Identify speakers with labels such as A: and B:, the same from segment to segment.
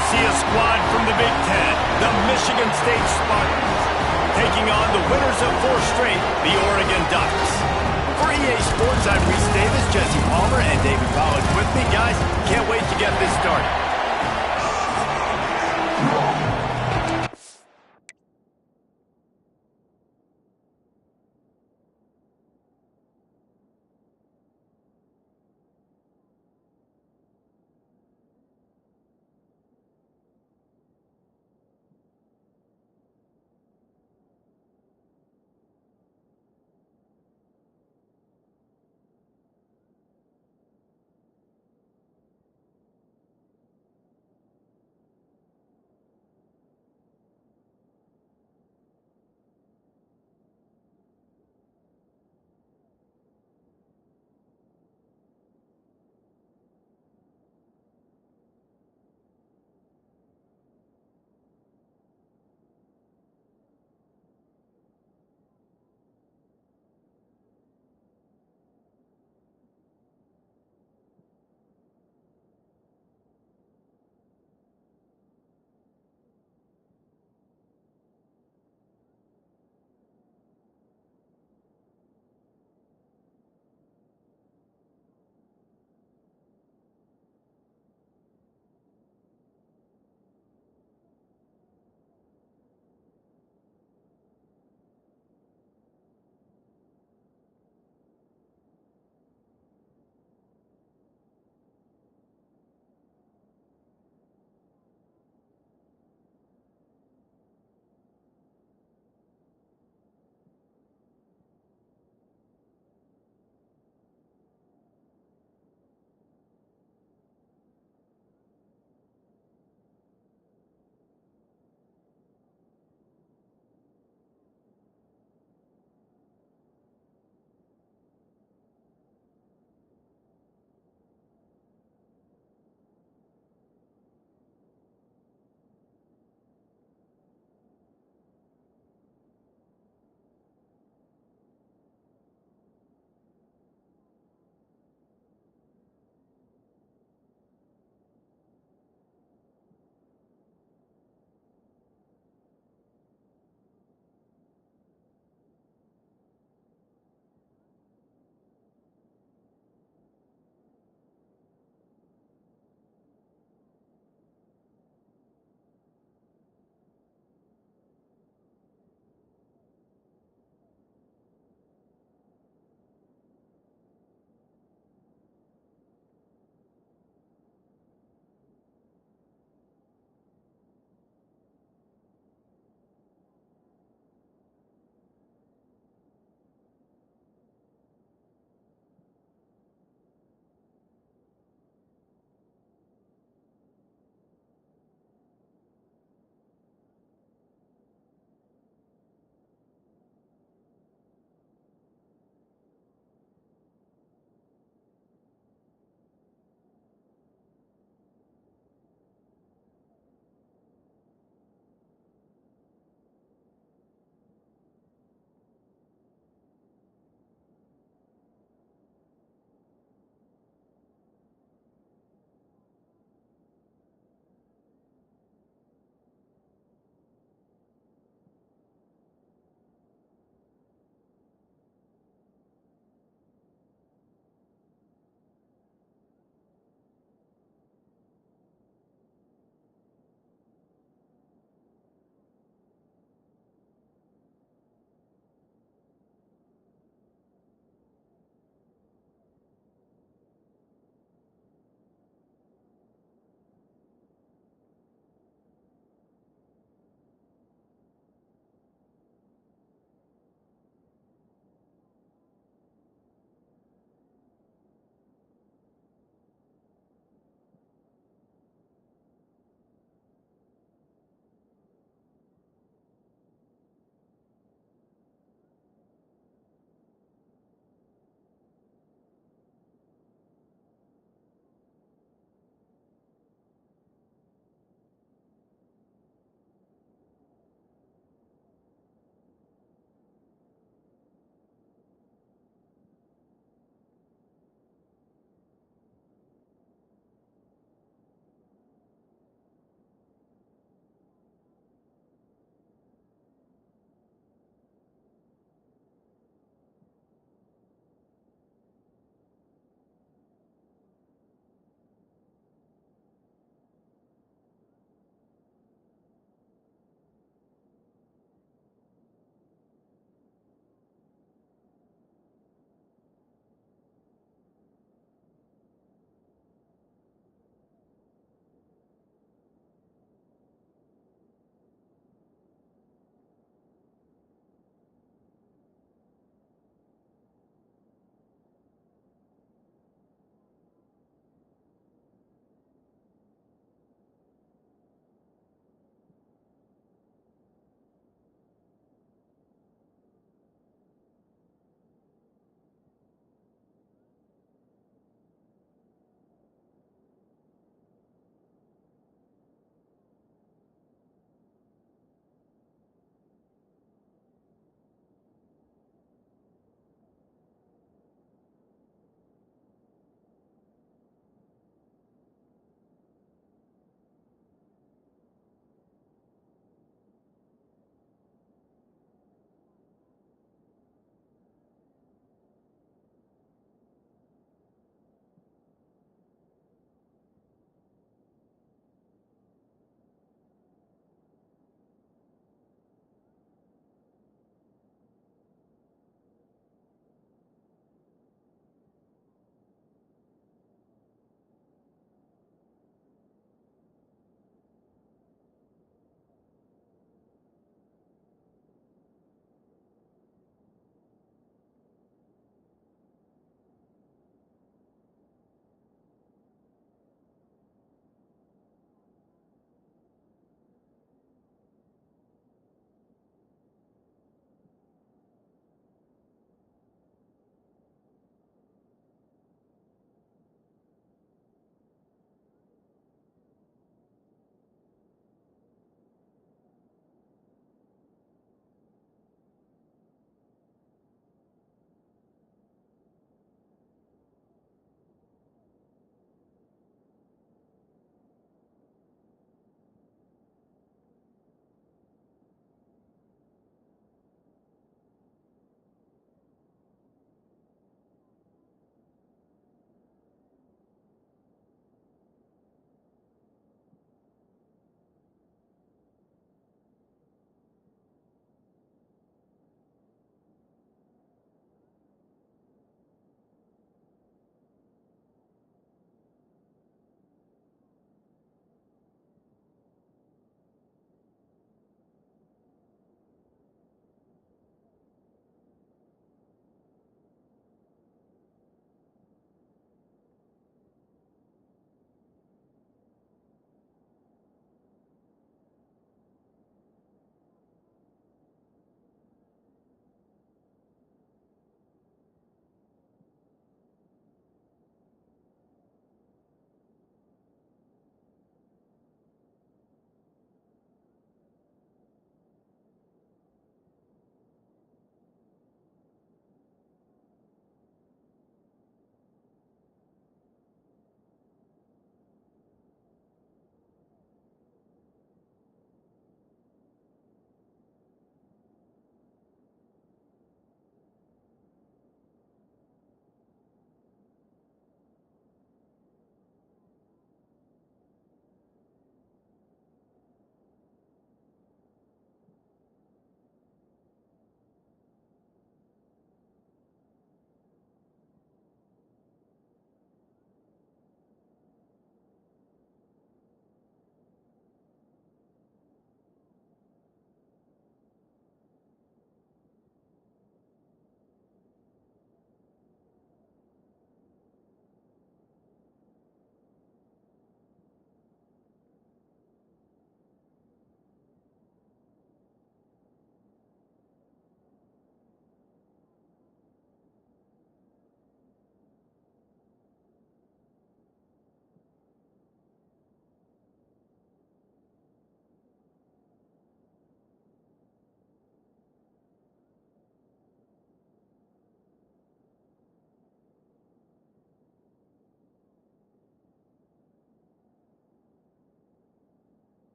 A: we'll see a squad from the Big Ten, the Michigan State Spartans, taking on the winners of 4 straight, the Oregon Ducks. For EA Sports, I'm Reese Davis, Jesse Palmer, and David Collins with me. Guys, can't wait to get this started.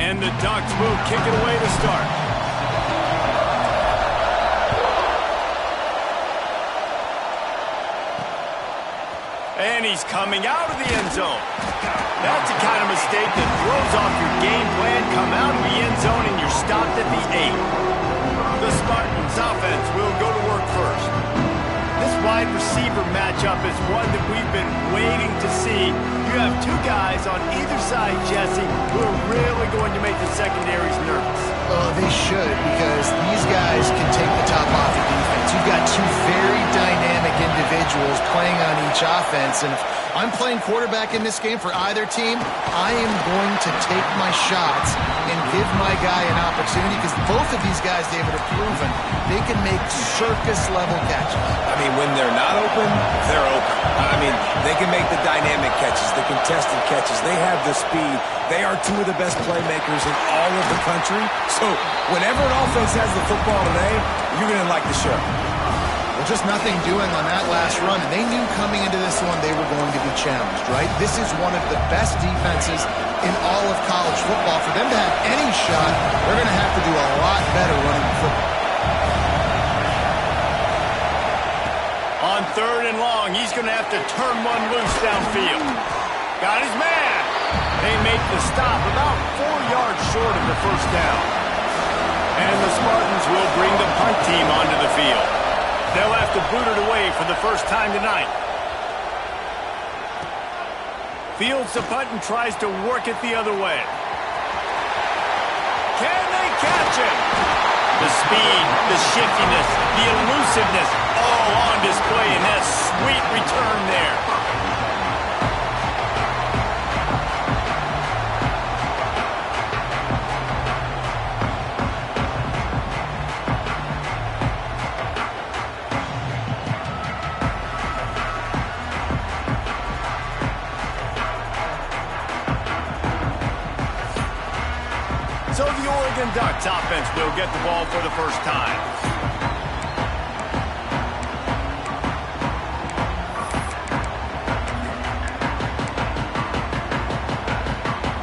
A: And the Ducks will kick it away to start. And he's coming out of the end zone. That's the kind of mistake that throws off your game plan. Come out of the end zone and you're stopped at the 8. The Spartans offense will go to work first. This wide receiver matchup is one that we've been waiting to see. You have two guys on either side, Jesse, who are really going to make the secondaries nervous.
B: They should, because these guys can take the top off the defense. You've got two very dynamic individuals playing on each offense, and if I'm playing quarterback in this game for either team, I am going to take my shots and give my guy an opportunity, because both of these guys, David, are proven they can make circus-level catches.
C: I mean, when they're not open, they're open. I mean, they can make the dynamic catches, the contested catches. They have the speed. They are two of the best playmakers in all of the country. So whenever an offense has the football today, you're going to like the show.
B: Well, just nothing doing on that last run, and they knew coming into this one they were going to be challenged, right? This is one of the best defenses in all of college football. For them to have any shot, they're going to have to do a lot better running the football.
A: On 3rd and long, he's going to have to turn one loose downfield. Got his man. They make the stop about 4 yards short of the first down. And the Spartans will bring the punt team onto the field. They'll have to boot it away for the first time tonight. Fields the punt and tries to work it the other way. Can they catch it? The speed, the shiftiness, the elusiveness, all on display in that sweet return there. So the Oregon Ducks offense will get the ball for the first time.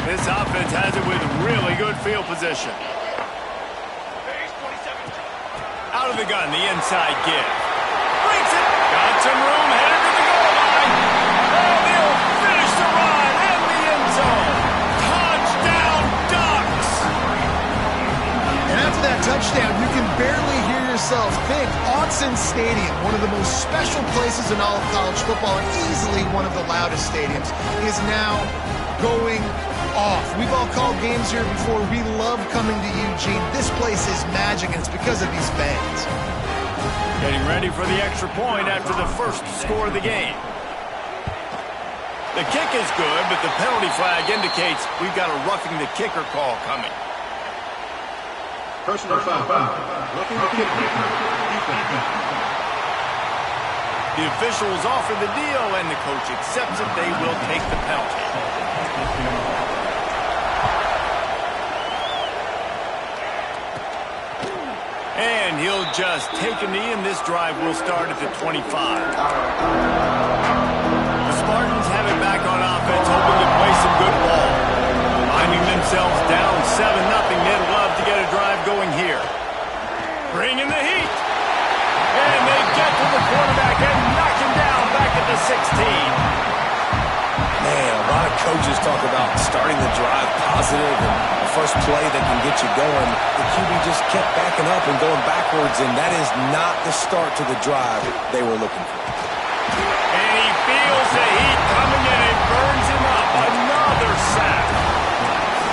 A: This offense has it with really good field position. Out of the gun, the inside give. Brings it. Got some room, headed to the goal line. Oh, they'll finish the run in the end zone. Touchdown, Ducks!
B: And after that touchdown, you can barely hear yourself think. Autzen Stadium, one of the most special places in all of college football and easily one of the loudest stadiums, is now going off. We've all called games here before. We love coming to Eugene. This place is magic, and it's because of these fans.
A: Getting ready for the extra point after the first score of the game. The kick is good, but the penalty flag indicates we've got a roughing the kicker call coming.
D: Personal foul. Roughing the kicker.
A: The officials offer the deal, and the coach accepts it. They will take the penalty. And he'll just take a knee, and this drive will start at the 25. The Spartans have it back on offense, hoping to play some good ball. Finding themselves down 7-0, they'd love to get a drive going here. Bringing the heat. And they get to the quarterback and knock him down back at the 16.
C: Man, a lot of coaches talk about starting the drive positive and the first play that can get you going. The QB just kept backing up and going backwards, and that is not the start to the drive they were looking for.
A: And he feels the heat coming in. It burns him up. Another sack.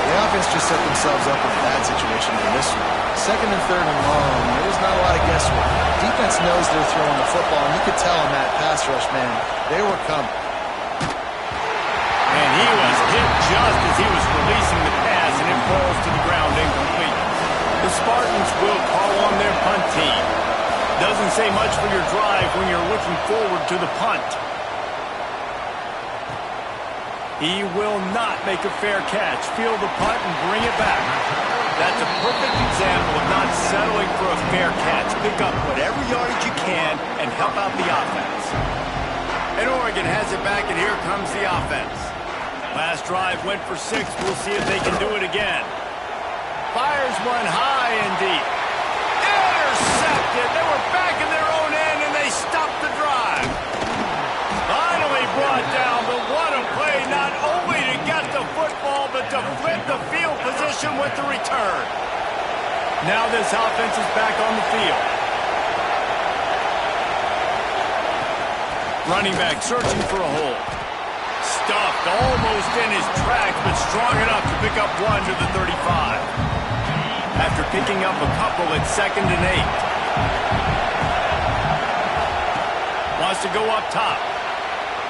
B: The offense just set themselves up in a bad situation in this one. 2nd and 3rd and long, there's not a lot of guesswork. Defense knows they're throwing the football, and you could tell on that pass rush, man, they were coming.
A: And he was hit just as he was releasing the pass, and it falls to the ground incomplete. The Spartans will call on their punt team. Doesn't say much for your drive when you're looking forward to the punt. He will not make a fair catch. Field the punt and bring it back. That's a perfect example of not settling for a fair catch. Pick up whatever yardage you can and help out the offense. And Oregon has it back, and here comes the offense. Last drive went for 6. We'll see if they can do it again. Fires one high and deep. Intercepted. They were back in their own end, and they stopped the drive. Finally brought down, but what a play, not only to get the football, but to flip the field position with the return. Now this offense is back on the field. Running back searching for a hole. Stuffed almost in his tracks, but strong enough to pick up one to the 35. After picking up a couple at 2nd and 8. Wants to go up top.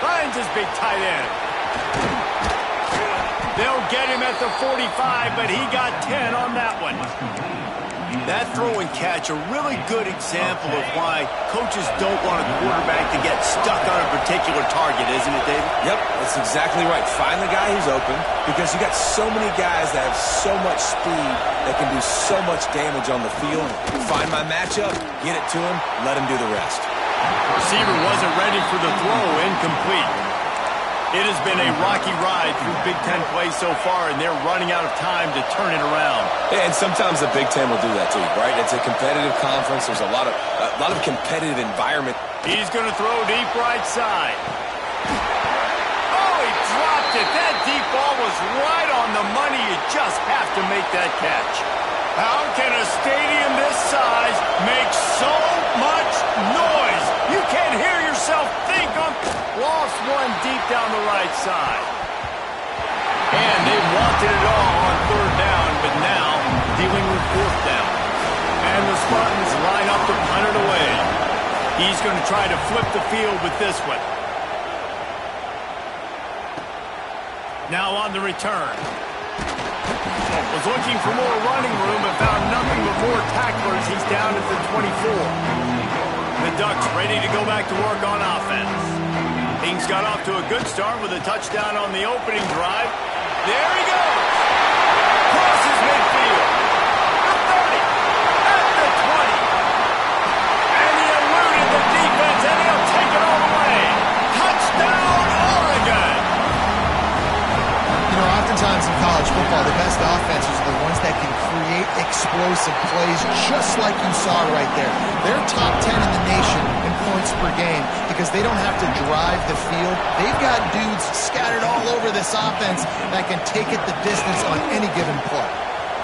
A: Finds his big tight end. They'll get him at the 45, but he got 10 on that one. That throw and catch, a really good example of why coaches don't want a quarterback to get stuck on a particular target, isn't it, David?
C: Yep, that's exactly right. Find the guy who's open, because you got so many guys that have so much speed that can do so much damage on the field. Find my matchup, get it to him, let him do the rest.
A: Receiver wasn't ready for the throw, incomplete. It has been a rocky ride through Big Ten play so far, and they're running out of time to turn it around.
C: Yeah, and sometimes the Big Ten will do that to you, right? It's a competitive conference. There's a lot of competitive environment.
A: He's going to throw deep right side. Oh, he dropped it. That deep ball was right on the money. You just have to make that catch. How can a stadium this size make so much noise? You can't hear yourself think on... Lost one deep down the right side. And they wanted it all on 3rd down, but now dealing with 4th down. And the Spartans line up to punt it away. He's going to try to flip the field with this one. Now on the return. Was looking for more running room, but found nothing but more tacklers. He's down at the 24. The Ducks ready to go back to work on offense. Things got off to a good start with a touchdown on the opening drive. There he goes. Crosses midfield. The 30. At the 20. And he eluded the defense, and he'll take it all the way. Touchdown, Oregon.
B: You know, oftentimes in college football, the best offenses are the ones that can create explosive plays, just like you saw right there. They're top 10 in the nation in points per game because they don't have to drive the field. They've got dudes scattered all over this offense that can take it the distance on any given play.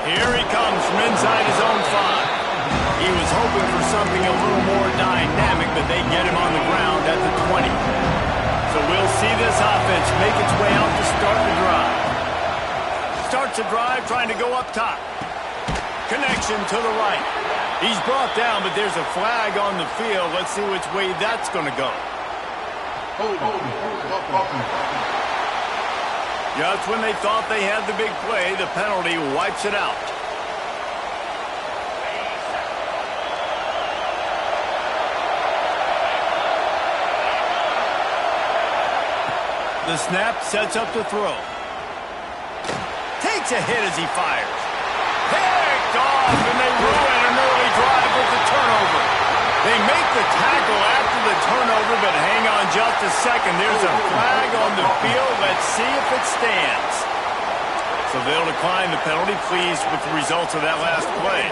A: Here he comes from inside his own 5. He was hoping for something a little more dynamic, but they get him on the ground at the 20. So we'll see this offense make its way out to start the drive. Starts a drive trying to go up top. Connection to the right. He's brought down, but there's a flag on the field. Let's see which way that's going to go. Just when they thought they had the big play, the penalty wipes it out. The snap sets up the throw. Takes a hit as he fires. Picked off, and they ruin an early drive with the turnover. They make the tackle after the turnover, but hang on just a second. There's a flag on the field. Let's see if it stands. So they'll decline the penalty, pleased with the results of that last play.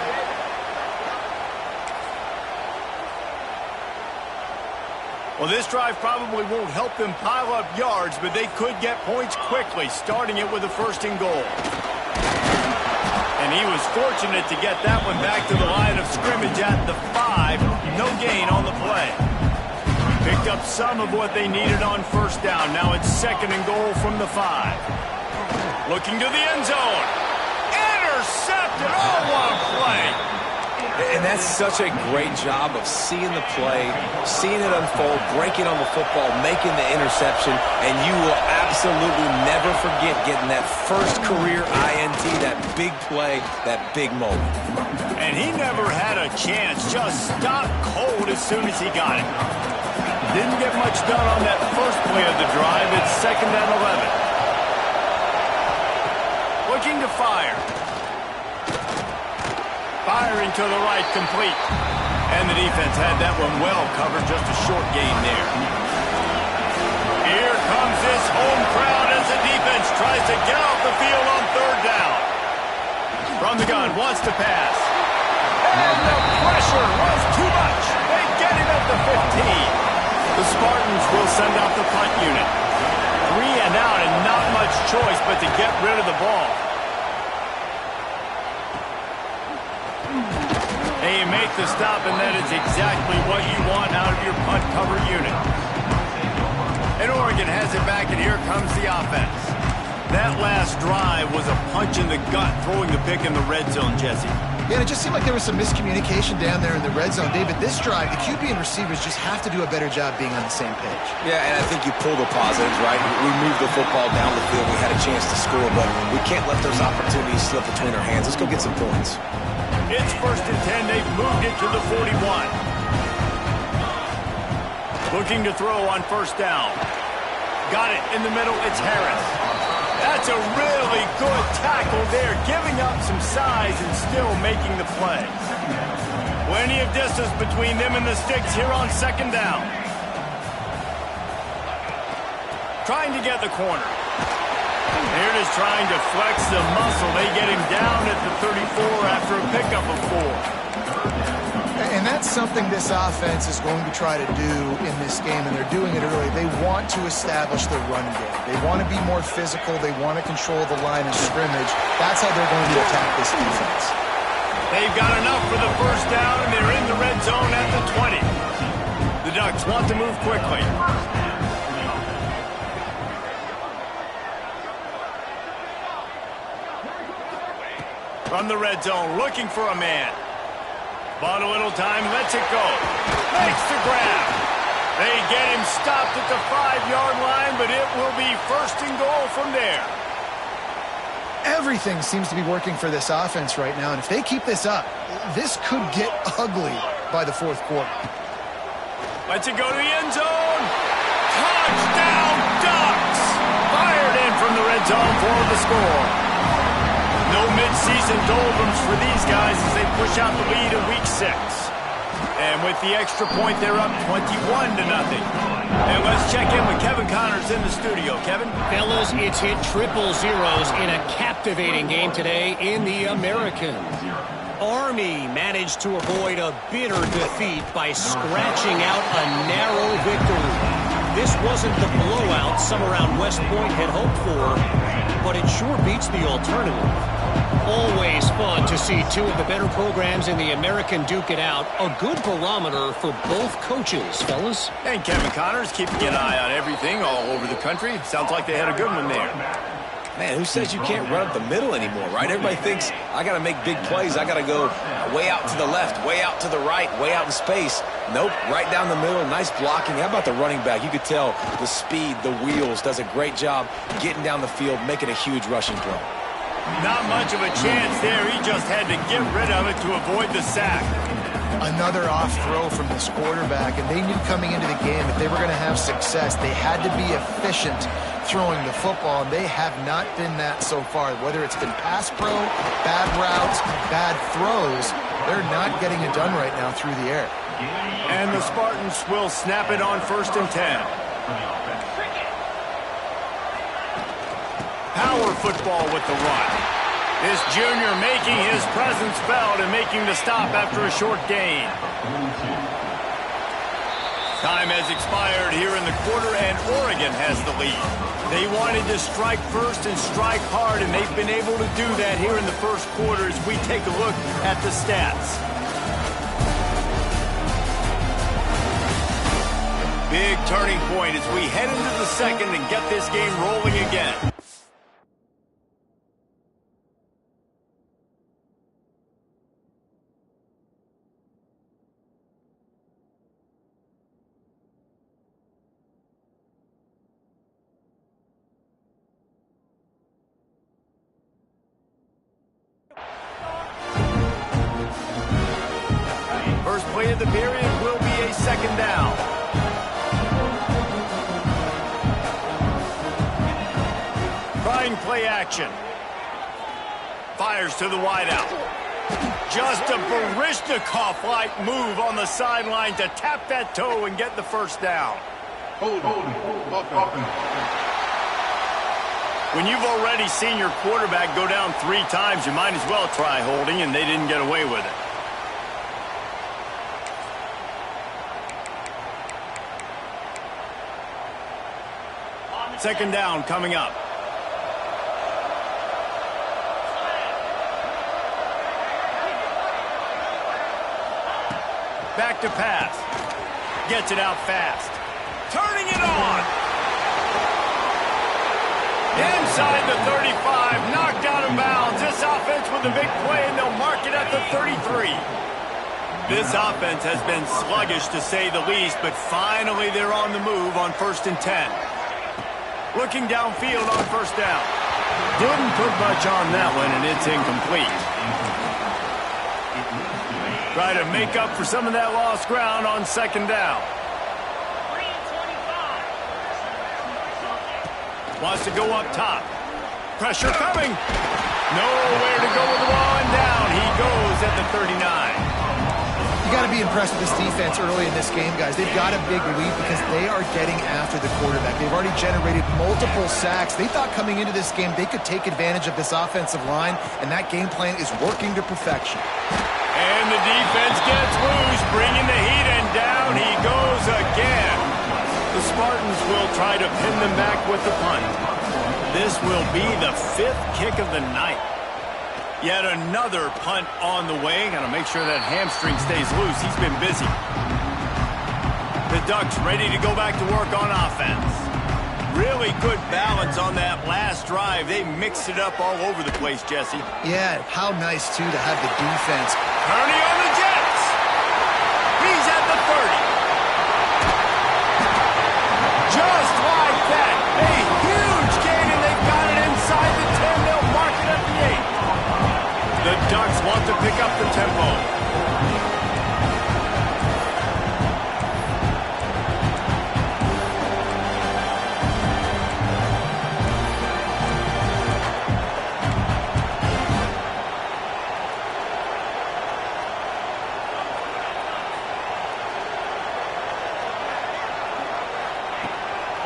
A: Well, this drive probably won't help them pile up yards, but they could get points quickly, starting it with a 1st and goal. And he was fortunate to get that one back to the line of scrimmage at the 5. No gain on the play. Picked up some of what they needed on 1st down. Now it's 2nd and goal from the 5. Looking to the end zone. Intercepted. Oh, what a play.
C: And that's such a great job of seeing the play, seeing it unfold, breaking on the football, making the interception, and you will absolutely never forget getting that first career INT, that big play, that big moment.
A: And he never had a chance, just stopped cold as soon as he got it. Didn't get much done on that first play of the drive. It's 2nd and 11. Looking to fire. Firing to the right, complete. And the defense had that one well covered, just a short gain there. Here comes this home crowd as the defense tries to get off the field on 3rd down. From the gun, wants to pass. And the pressure was too much. They get him at the 15. The Spartans will send out the punt unit. 3 and out and not much choice but to get rid of the ball. They make the stop, and that is exactly what you want out of your punt cover unit. And Oregon has it back, and here comes the offense. That last drive was a punch in the gut, throwing the pick in the red zone, Jesse.
B: Yeah, and it just seemed like there was some miscommunication down there in the red zone. David, this drive, the QB and receivers just have to do a better job being on the same page.
C: Yeah, and I think you pull the positives, right? We moved the football down the field. We had a chance to score, but we can't let those opportunities slip between our hands. Let's go get some points.
A: It's 1st and 10. They've moved it to the 41. Looking to throw on 1st down. Got it in the middle. It's Harris. That's a really good tackle there, giving up some size and still making the play. Plenty of distance between them and the sticks here on 2nd down. Trying to get the corner. Here it is, trying to flex the muscle. They get him down at the 34 after a pickup of 4.
B: And that's something this offense is going to try to do in this game, and they're doing it early. They want to establish the run game. They want to be more physical. They want to control the line of scrimmage. That's how they're going to attack this defense.
A: They've got enough for the 1st down, and they're in the red zone at the 20. The Ducks want to move quickly. From the red zone, looking for a man. Bought a little time, lets it go. Makes the grab. They get him stopped at the 5-yard line, but it will be 1st and goal from there.
B: Everything seems to be working for this offense right now, and if they keep this up, this could get ugly by the 4th quarter.
A: Lets it go to the end zone. Touchdown, Ducks! Fired in from the red zone for the score. No mid-season doldrums for these guys as they push out the lead in Week 6. And with the extra point, they're up 21-0. And let's check in with Kevin Connors in the studio. Kevin?
E: Fellas, it's hit triple zeros in a captivating game today in the American. Army managed to avoid a bitter defeat by scratching out a narrow victory. This wasn't the blowout some around West Point had hoped for, but it sure beats the alternative. Always fun to see two of the better programs in the American duke it out. A good barometer for both coaches, fellas.
A: And Kevin Connors keeping an eye on everything all over the country. Sounds like they had a good one there.
C: Man, who says you can't run up the middle anymore, right? Everybody thinks, I got to make big plays. I got to go way out to the left, way out to the right, way out in space. Nope, right down the middle. Nice blocking. How about the running back? You could tell the speed, the wheels, does a great job getting down the field, making a huge rushing play.
A: Not much of a chance there. He just had to get rid of it to avoid the sack.
B: Another off throw from this quarterback, and they knew coming into the game if they were going to have success, they had to be efficient throwing the football, and they have not been that so far. Whether it's been pass pro, bad routes, bad throws, they're not getting it done right now through the air.
A: And the Spartans will snap it on 1st and 10. Power football with the run. This junior making his presence felt and making the stop after a short gain. Time has expired here in the quarter, and Oregon has the lead. They wanted to strike first and strike hard, and they've been able to do that here in the 1st quarter as we take a look at the stats. Big turning point as we head into the 2nd and get this game rolling again. First play of the period will be a 2nd down. Trying play action. Fires to the wideout. Just a Baryshnikov-like move on the sideline to tap that toe and get the 1st down.
D: Hold.
A: When you've already seen your quarterback go down 3 times, you might as well try holding, and they didn't get away with it. Second down coming up. Back to pass. Gets it out fast. Turning it on. Inside the 35. Knocked out of bounds. This offense with a big play, and they'll mark it at the 33. This offense has been sluggish, to say the least, but finally they're on the move on 1st and 10. Looking downfield on 1st down. Didn't put much on that one, and it's incomplete. Try to make up for some of that lost ground on 2nd down. Wants to go up top. Pressure coming. Nowhere to go with the ball, and down he goes at the 39.
B: You got to be impressed with this defense early in this game, guys. They've got a big lead because they are getting after the quarterback. They've already generated multiple sacks. They thought coming into this game they could take advantage of this offensive line, and that game plan is working to perfection.
A: And the defense gets loose, bringing the heat, and down he goes again. The Spartans will try to pin them back with the punt. This will be the 5th kick of the night. Yet another punt on the way. Got to make sure that hamstring stays loose. He's been busy. The Ducks ready to go back to work on offense. Really good balance on that last drive. They mixed it up all over the place, Jesse.
B: Yeah, how nice, too, to have the defense.
A: Kearney on the Jets. He's at the 30. Just like that. A huge gain, and they've got it inside the 10. They'll mark it at the 8. The Ducks want to pick up the tempo.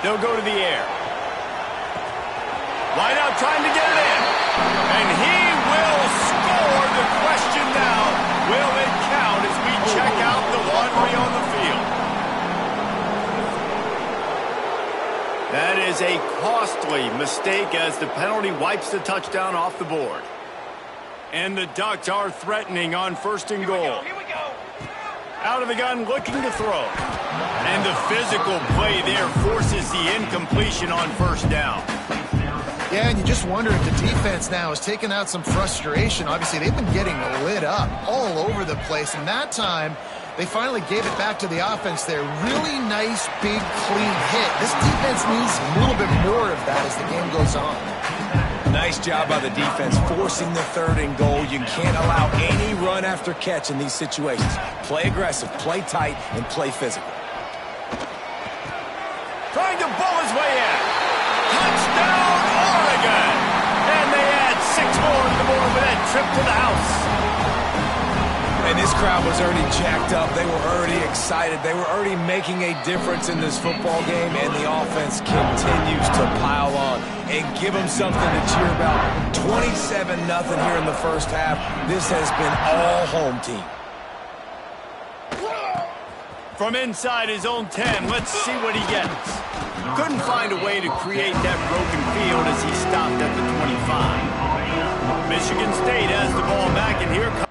A: They'll go to the air. Wide out trying to get it in. And he will score. The question now, will it count as we check out the laundry on the field? That is a costly mistake as the penalty wipes the touchdown off the board. And the Ducks are threatening on 1st and goal.
D: Here we go.
A: Out of the gun, looking to throw. And the physical play there forces the incompletion on 1st down.
B: Yeah, and you just wonder if the defense now is taking out some frustration. Obviously, they've been getting lit up all over the place, and that time they finally gave it back to the offense there. Really nice, big, clean hit. This defense needs a little bit more of that as the game goes on.
C: Nice job by the defense forcing the 3rd and goal. You can't allow any run after catch in these situations. Play aggressive, play tight, and play physical.
A: Trying to bull his way in. Touchdown, Oregon! And they add 6 more to the board with that trip to the house.
C: And this crowd was already jacked up. They were already excited. They were already making a difference in this football game, and the offense continues to pile on and give them something to cheer about. 27-0 here in the 1st half. This has been all home team.
A: From inside his own 10, let's see what he gets. Couldn't find a way to create that broken field as he stopped at the 25. Michigan State has the ball back, and here comes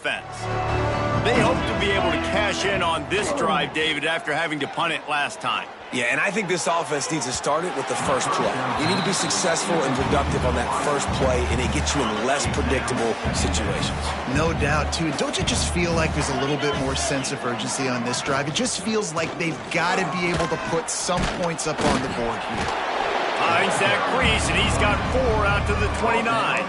A: offense. They hope to be able to cash in on this drive, David, after having to punt it last time.
C: Yeah, and I think this offense needs to start it with the first play. You need to be successful and productive on that first play, and it gets you in less predictable situations.
B: No doubt, too. Don't you just feel like there's a little bit more sense of urgency on this drive? It just feels like they've got to be able to put some points up on the board here.
A: Finds Zach Priest, and he's got 4 out to the 29.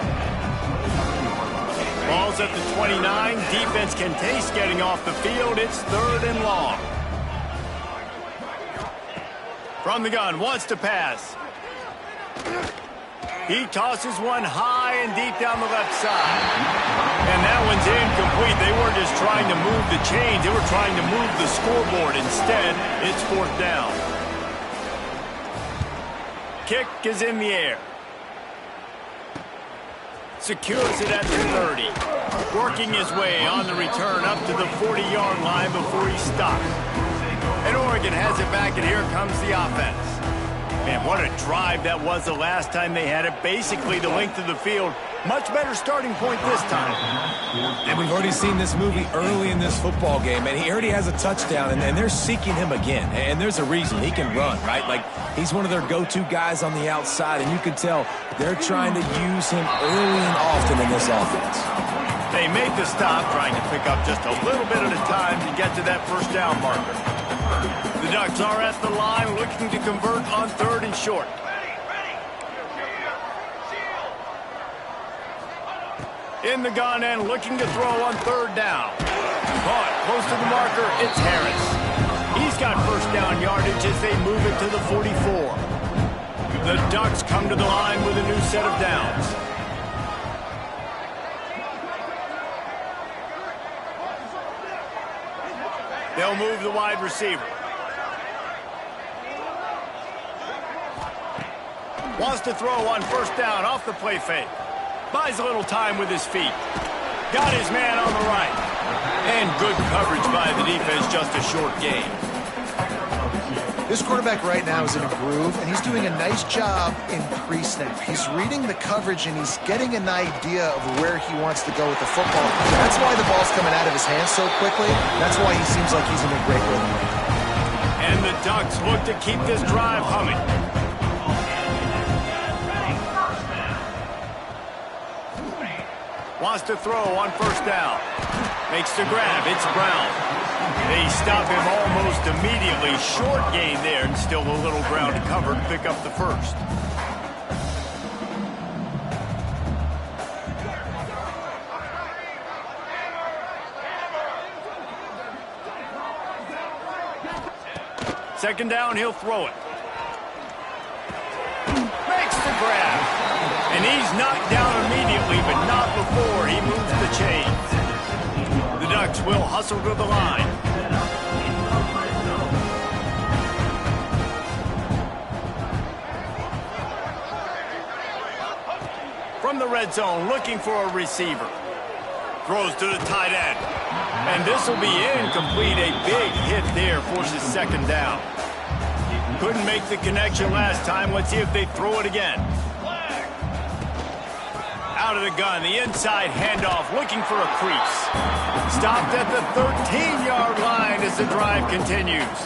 A: Ball's at the 29. Defense can taste getting off the field. It's 3rd and long. From the gun, wants to pass. He tosses one high and deep down the left side. And that one's incomplete. They weren't just trying to move the chains. They were trying to move the scoreboard. Instead, it's 4th down. Kick is in the air. Secures it at the 30. Working his way on the return up to the 40-yard line before he stops. And Oregon has it back, and here comes the offense. Man, what a drive that was the last time they had it. Basically the length of the field. Much better starting point this time.
C: And we've already seen this movie early in this football game, and he already has a touchdown, and they're seeking him again. And there's a reason. He can run, right? Like, he's one of their go-to guys on the outside, and you can tell they're trying to use him early and often in this offense.
A: They made the stop, trying to pick up just a little bit at a time to get to that first down marker. The Ducks are at the line looking to convert on 3rd and short. In the gun and looking to throw on 3rd down. Caught close to the marker, it's Harris. He's got first down yardage as they move it to the 44. The Ducks come to the line with a new set of downs. They'll move the wide receiver. Wants to throw on first down off the play fake. Buys a little time with his feet. Got his man on the right. And good coverage by the defense, just a short gain.
B: This quarterback right now is in a groove, and he's doing a nice job in pre-snap. He's reading the coverage, and he's getting an idea of where he wants to go with the football. That's why the ball's coming out of his hands so quickly. That's why he seems like he's in a great rhythm.
A: And the Ducks look to keep this drive humming. Wants to throw on first down. Makes the grab. It's Brown. They stop him almost immediately. Short gain there, and still a little ground to cover to pick up the first. Second down, he'll throw it. Makes the grab. And he's knocked down immediately, but not before he moves the chains. The Ducks will hustle to the line. From the red zone, looking for a receiver. Throws to the tight end. And this will be incomplete. A big hit there forces 2nd down. Couldn't make the connection last time. Let's see if they throw it again. Out of the gun, the inside handoff, looking for a crease. Stopped at the 13-yard line as the drive continues.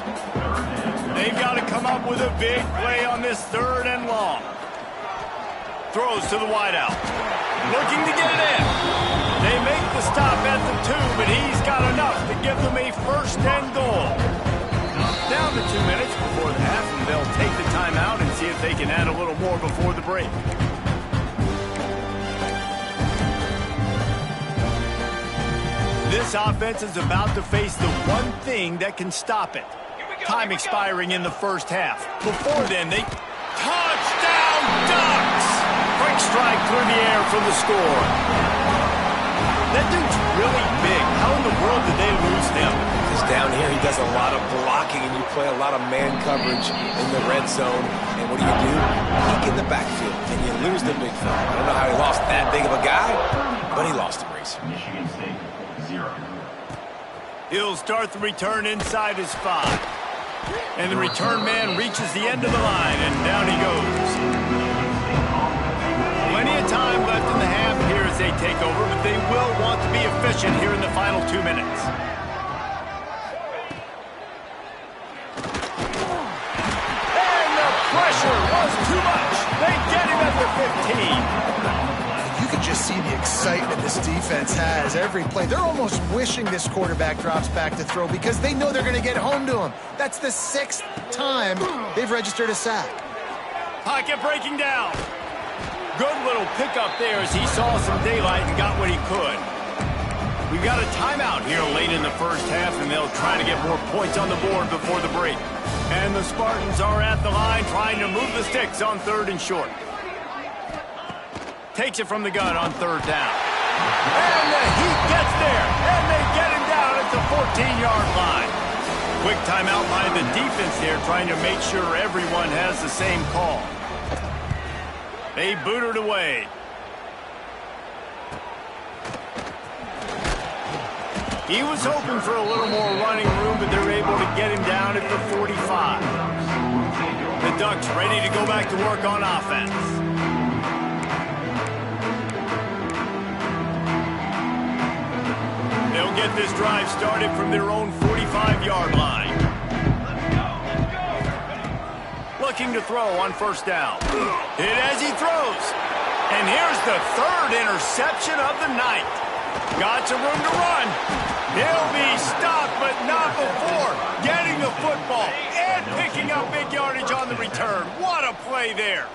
A: They've got to come up with a big play on this 3rd and long. Throws to the wideout. Looking to get it in. They make the stop at the 2, but he's got enough to give them a 1st and goal. Down to 2 minutes before the half, and they'll take the timeout and see if they can add a little more before the break. This offense is about to face the one thing that can stop it. Time expiring in the first half. Before then, they... Touchdown, Ducks! Quick strike through the air for the score. That dude's really big. How in the world did they lose him?
C: Because down here, he does a lot of blocking, and you play a lot of man coverage in the red zone. And what do? Peek in the backfield, and you lose the big fella. I don't know how he lost that big of a guy, but he lost him, Reese.
D: Michigan State, 0.
A: He'll start the return inside his 5. And the return man reaches the end of the line, and down he goes. Plenty of time left in the half here as they take over, but they will want to be efficient. possession here in the final 2 minutes. And the pressure was too much. They get him at the 15.
B: You can just see the excitement this defense has every play. They're almost wishing this quarterback drops back to throw because they know they're going to get home to him. That's the 6th time they've registered a sack.
A: Pocket breaking down. Good little pickup there as he saw some daylight and got what he could. We've got a timeout here late in the first half, and they'll try to get more points on the board before the break. And the Spartans are at the line trying to move the sticks on 3rd and short. Takes it from the gun on 3rd down. And the Heat gets there, and they get him down at the 14-yard line. Quick timeout by the defense there, trying to make sure everyone has the same call. They boot it away. He was hoping for a little more running room, but they're able to get him down at the 45. The Ducks ready to go back to work on offense. They'll get this drive started from their own 45-yard line. Looking to throw on 1st down. Hit as he throws. And here's the 3rd interception of the night. Got some room to run. He'll be stopped, but not before getting the football and picking up big yardage on the return. What a play there.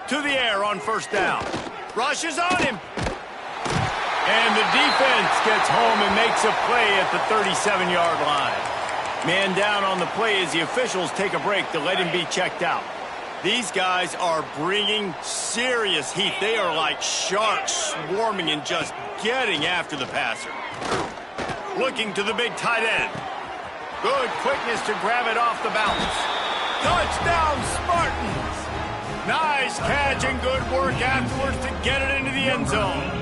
A: To the air on 1st down. Rushes on him. And the defense gets home and makes a play at the 37-yard line. Man down on the play as the officials take a break to let him be checked out. These guys are bringing serious heat. They are like sharks swarming and just getting after the passer. Looking to the big tight end. Good quickness to grab it off the bounce. Touchdown, Spartans! Nice catch and good work afterwards to get it into the end zone.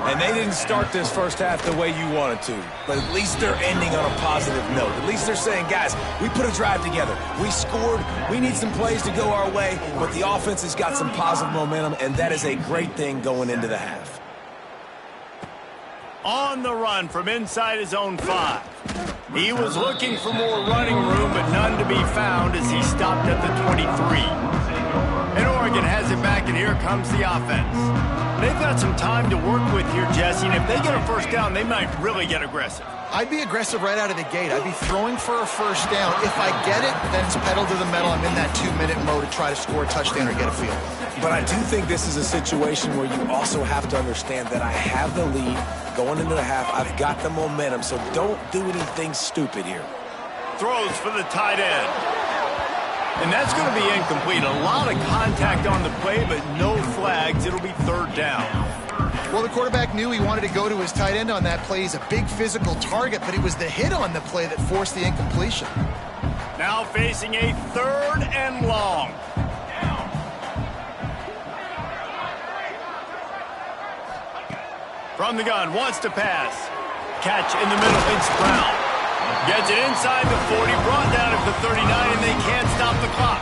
C: And they didn't start this first half the way you wanted to, but at least they're ending on a positive note. At least they're saying, guys, we put a drive together. We scored. We need some plays to go our way, but the offense has got some positive momentum, and that is a great thing going into the half.
A: On the run from inside his own 5. He was looking for more running room, but none to be found as he stopped at the 23. And Oregon has it back, and here comes the offense. They've got some time to work with here, Jesse, and if they get a 1st down, they might really get aggressive.
B: I'd be aggressive right out of the gate. I'd be throwing for a 1st down. If I get it, then it's pedal to the metal. I'm in that 2-minute mode to try to score a touchdown or get a field.
C: But I do think this is a situation where you also have to understand that I have the lead going into the half. I've got the momentum, so don't do anything stupid here.
A: Throws for the tight end. And that's going to be incomplete. A lot of contact on the play, but no flags. It'll be 3rd down.
B: Well, the quarterback knew he wanted to go to his tight end on that play. He's a big physical target, but it was the hit on the play that forced the incompletion.
A: Now facing a 3rd and long. From the gun, wants to pass. Catch in the middle, it's Brown. Gets it inside the 40, brought down at the 39, and they can't stop the clock.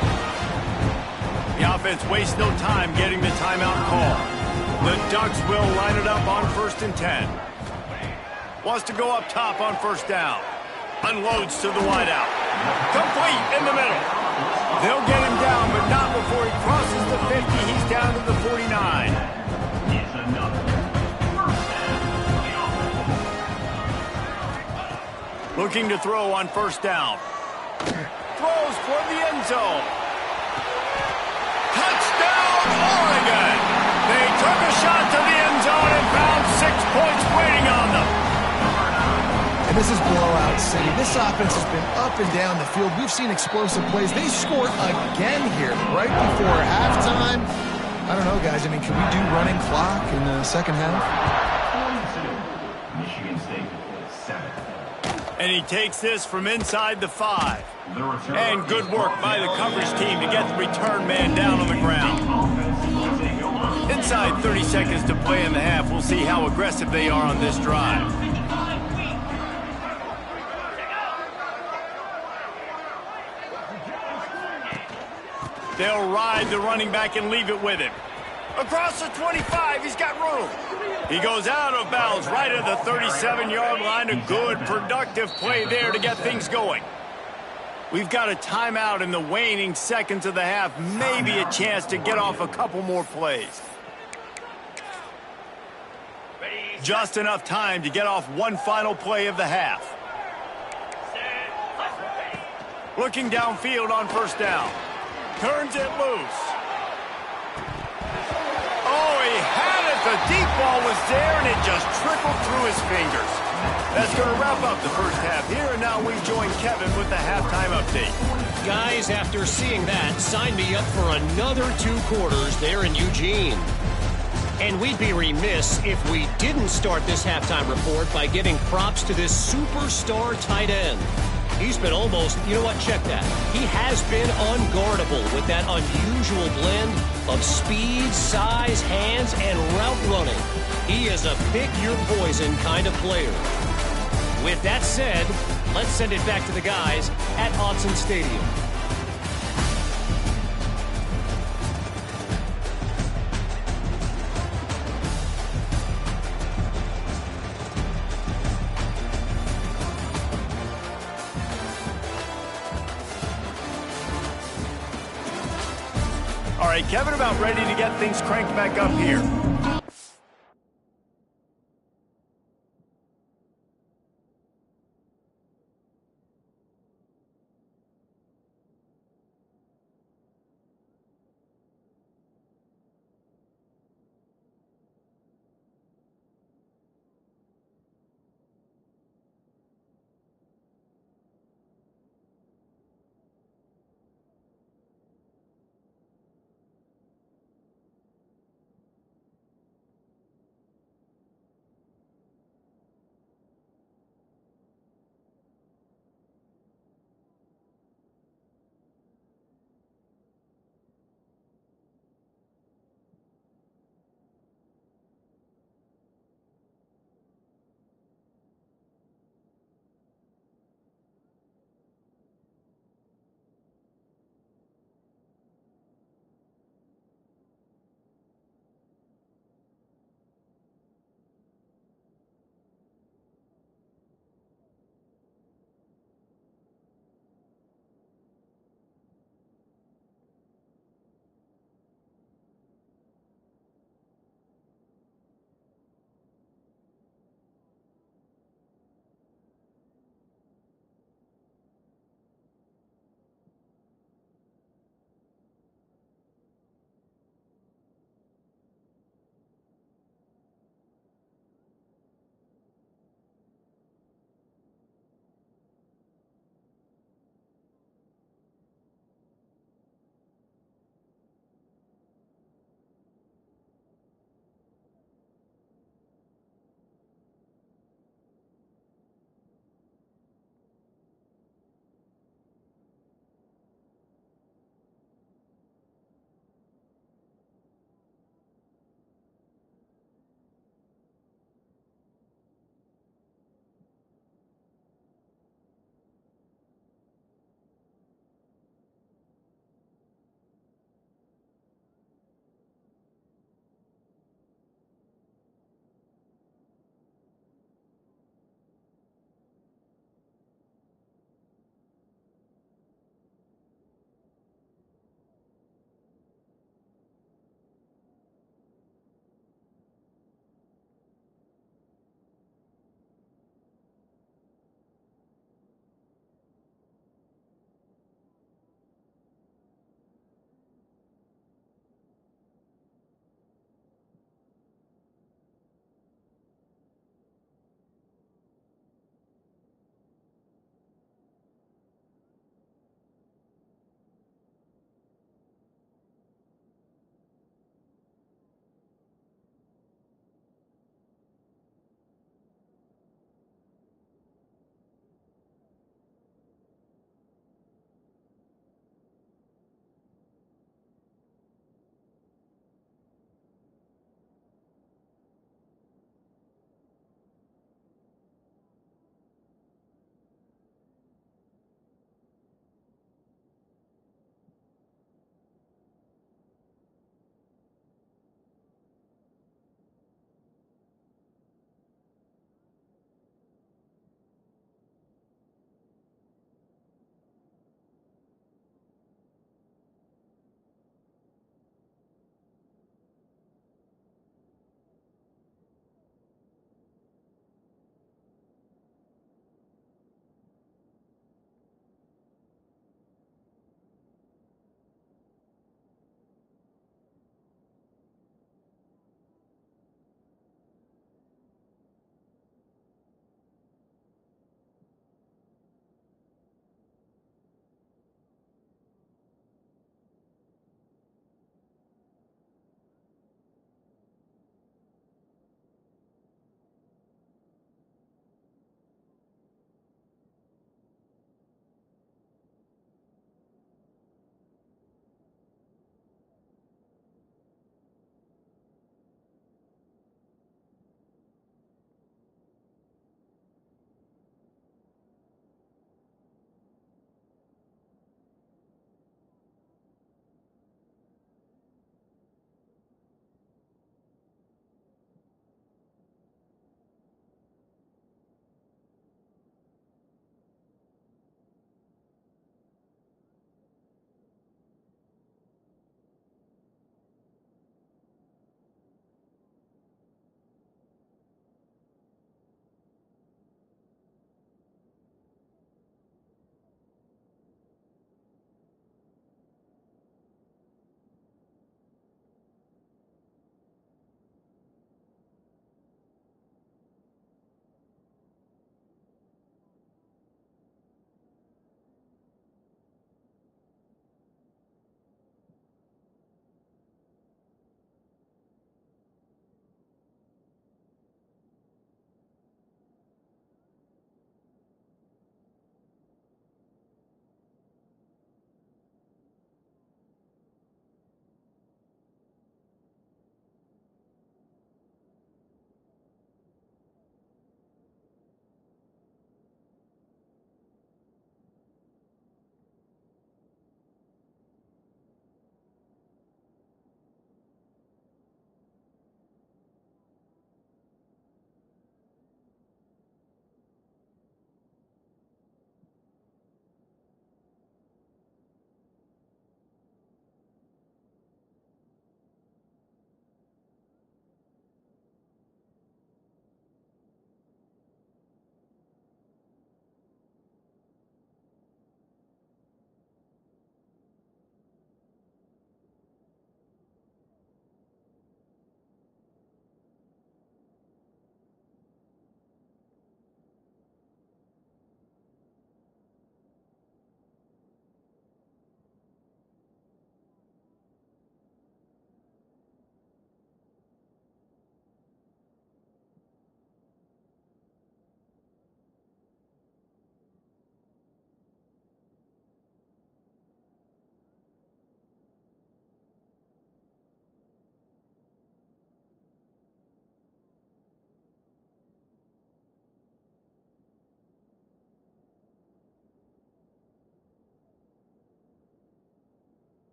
A: The offense wastes no time getting the timeout call. The Ducks will line it up on 1st and 10. Wants to go up top on 1st down. Unloads to the wideout. Complete in the middle. They'll get him down, but not before he crosses the 50. He's down to the 49. Looking to throw on 1st down. Throws toward the end zone. Touchdown, Oregon! They took a shot to the end zone and found 6 points waiting on them.
B: And this is blowout city. This offense has been up and down the field. We've seen explosive plays. They scored again here right before halftime. I don't know, guys. I mean, can we do running clock in the second half?
D: Michigan State 7.
A: And he takes this from inside the 5. And good work by the coverage team to get the return man down on the ground. Inside 30 seconds to play in the half. We'll see how aggressive they are on this drive. They'll ride the running back and leave it with him. Across the 25, he's got room. He goes out of bounds right at the 37-yard line. A good, productive play there to get things going. We've got a timeout in the waning seconds of the half. Maybe a chance to get off a couple more plays. Just enough time to get off one final play of the half. Looking downfield on first down. Turns it loose. Oh, he had it. The deep ball was there, and it just trickled through his fingers. That's going to wrap up the first half here, and now we join Kevin with the halftime update.
E: Guys, after seeing that, sign me up for another 2 quarters there in Eugene. And we'd be remiss if we didn't start this halftime report by giving props to this superstar tight end. He's been almost, you know what, check that. He has been unguardable with that unusual blend of speed, size, hands, and route running. He is a pick-your-poison kind of player. With that said, let's send it back to the guys at Autzen Stadium.
A: All right, Kevin, about ready to get things cranked back up here.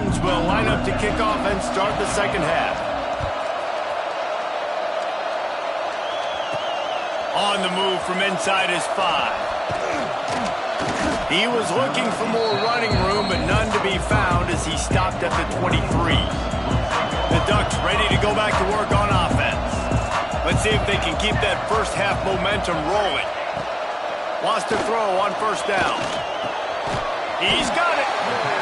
A: Spartans will line up to kick off and start the second half. On the move from inside his 5. He was looking for more running room, but none to be found as he stopped at the 23. The Ducks ready to go back to work on offense. Let's see if they can keep that first half momentum rolling. Wants to throw on first down. He's got it.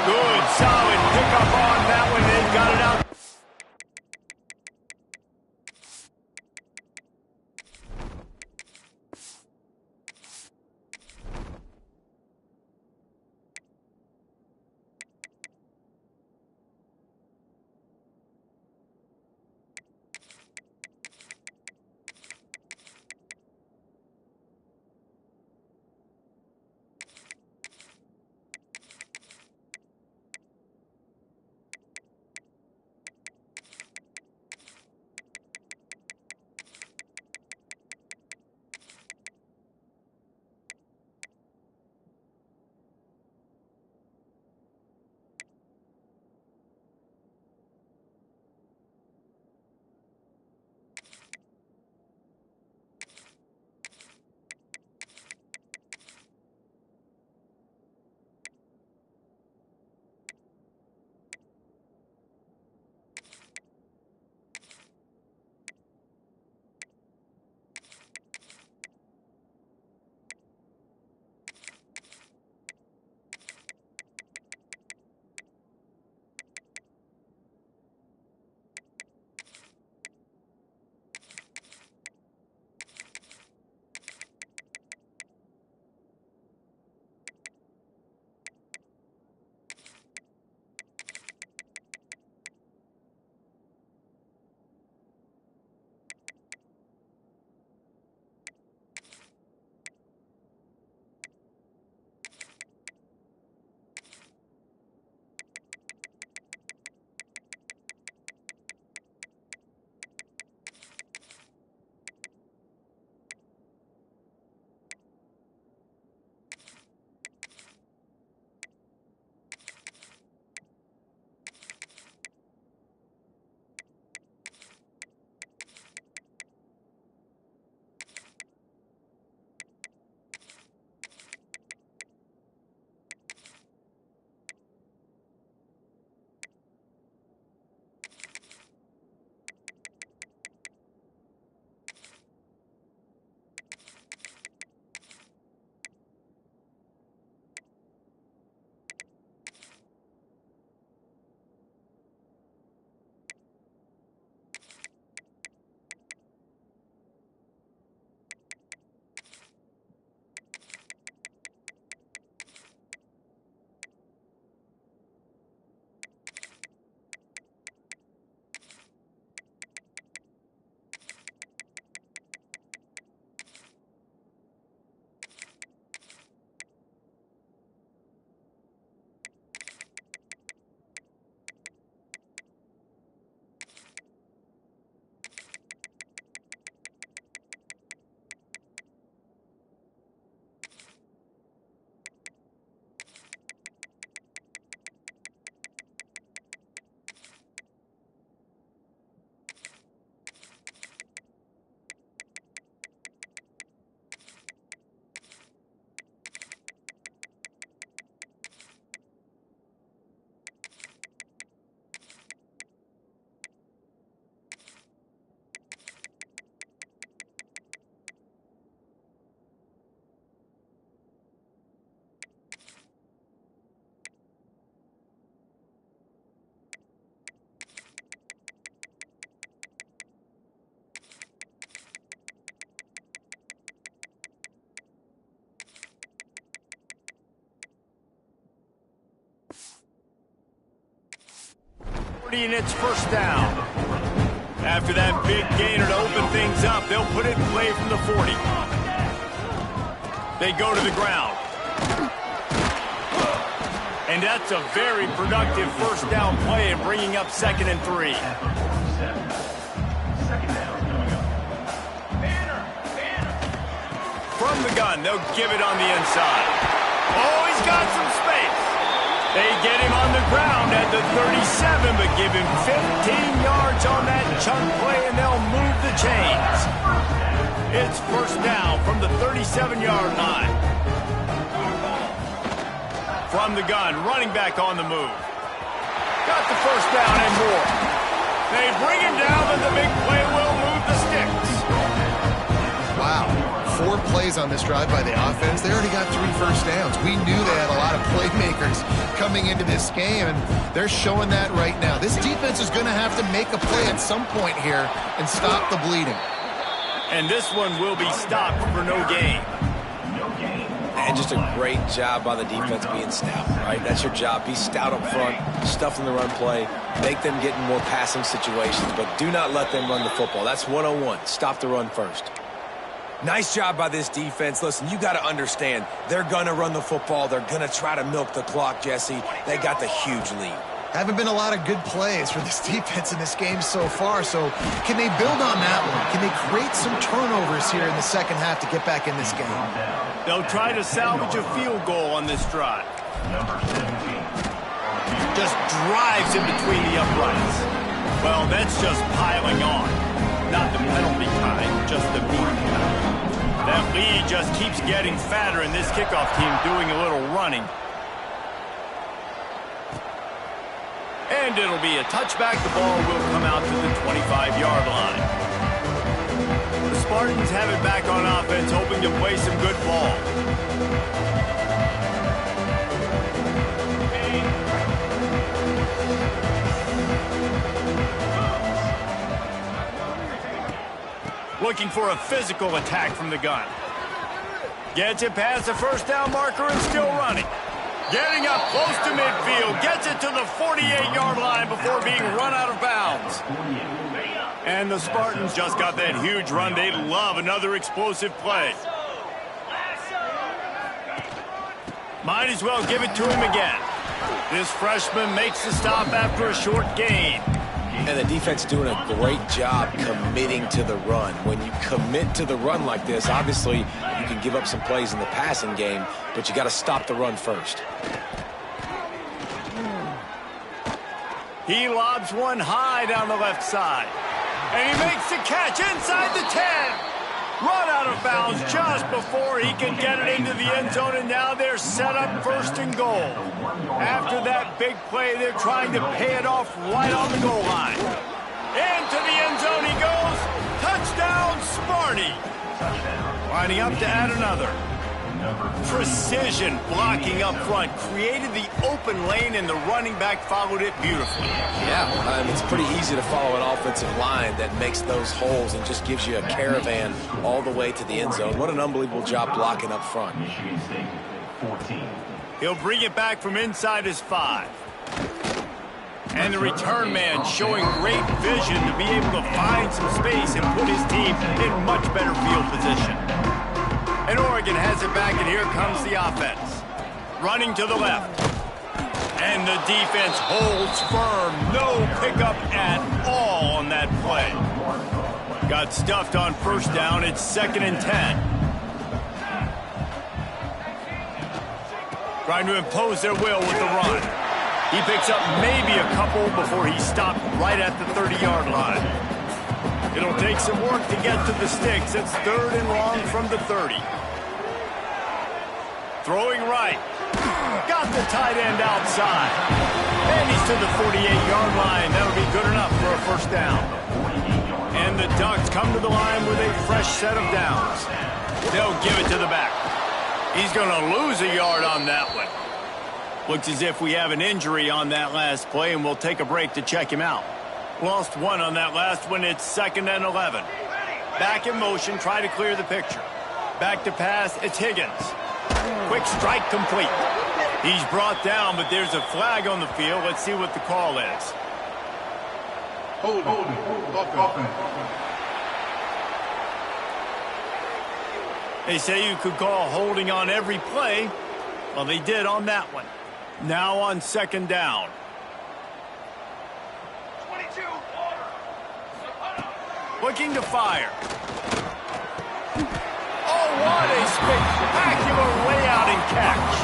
A: Good, solid pickup on that one. They've got it out. And it's first down. After that big gainer to open things up, they'll put it in play from the 40. They go to the ground. And that's a very productive first down play and bringing up 2nd and 3. From the gun, they'll give it on the inside. Oh, he's got some space. They get him on the ground at the 37, but give him 15 yards on that chunk play, and they'll move the chains. It's first down from the 37-yard line. From the gun, running back on the move. Got the first down and more. They bring him down, and the big play will move the sticks.
B: Wow. 4 plays on this drive by the offense. They already got 3 first downs. We knew they had a lot of playmakers coming into this game, and they're showing that right now. This defense is going to have to make a play at some point here and stop the bleeding.
A: And this one will be stopped for no gain.
C: And just a great job by the defense being stout, right? That's your job. Be stout up front, stuff in the run play, make them get in more passing situations, but do not let them run the football. That's 101. Stop the run first. Nice job by this defense. Listen, you got to understand, they're going to run the football. They're going to try to milk the clock, Jesse. They got the huge lead.
B: Haven't been a lot of good plays for this defense in this game so far, so can they build on that one? Can they create some turnovers here in the second half to get back in this game?
A: They'll try to salvage a field goal on this drive. Just drives in between the uprights. Well, that's just piling on. Not the penalty kind, just the meat kind. That lead just keeps getting fatter, and this kickoff team doing a little running. And it'll be a touchback. The ball will come out to the 25-yard line. The Spartans have it back on offense, hoping to play some good ball. Looking for a physical attack from the gun. Gets it past the first down marker and still running. Getting up close to midfield. Gets it to the 48-yard line before being run out of bounds. And the Spartans just got that huge run. They love another explosive play. Might as well give it to him again. This freshman makes the stop after a short gain.
C: And the defense doing a great job committing to the run. When you commit to the run like this, obviously you can give up some plays in the passing game, but you got to stop the run first.
A: He lobs one high down the left side. And he makes the catch inside the 10. Run out of bounds just before he can get it into the end zone, and now they're set up first and goal. After that big play, they're trying to pay it off right on the goal line. Into the end zone he goes. Touchdown, Sparty. Lining up to add another. Precision blocking up front. Created the open lane, and the running back followed it beautifully.
C: Yeah, it's pretty easy to follow an offensive line that makes those holes and just gives you a caravan all the way to the end zone. What an unbelievable job blocking up front.
A: He'll bring it back from inside his 5. And the return man showing great vision to be able to find some space and put his team in much better field position. And Oregon has it back, and here comes the offense. Running to the left. And the defense holds firm. No pickup at all on that play. Got stuffed on first down. It's 2nd and 10. Trying to impose their will with the run. He picks up maybe a couple before he's stopped right at the 30-yard line. It'll take some work to get to the sticks. It's 3rd and long from the 30. Throwing right. Got the tight end outside. And he's to the 48-yard line. That'll be good enough for a first down. And the Ducks come to the line with a fresh set of downs. They'll give it to the back. He's going to lose a yard on that one. Looks as if we have an injury on that last play, and we'll take a break to check him out. Lost one on that last one. It's 2nd and 11. Back in motion, try to clear the picture. Back to pass, it's Higgins. Quick strike complete. He's brought down, but there's a flag on the field. Let's see what the call is. They say you could call holding on every play. Well, they did on that one. Now on 2nd down. Looking to fire. Oh, what a spectacular way out and catch.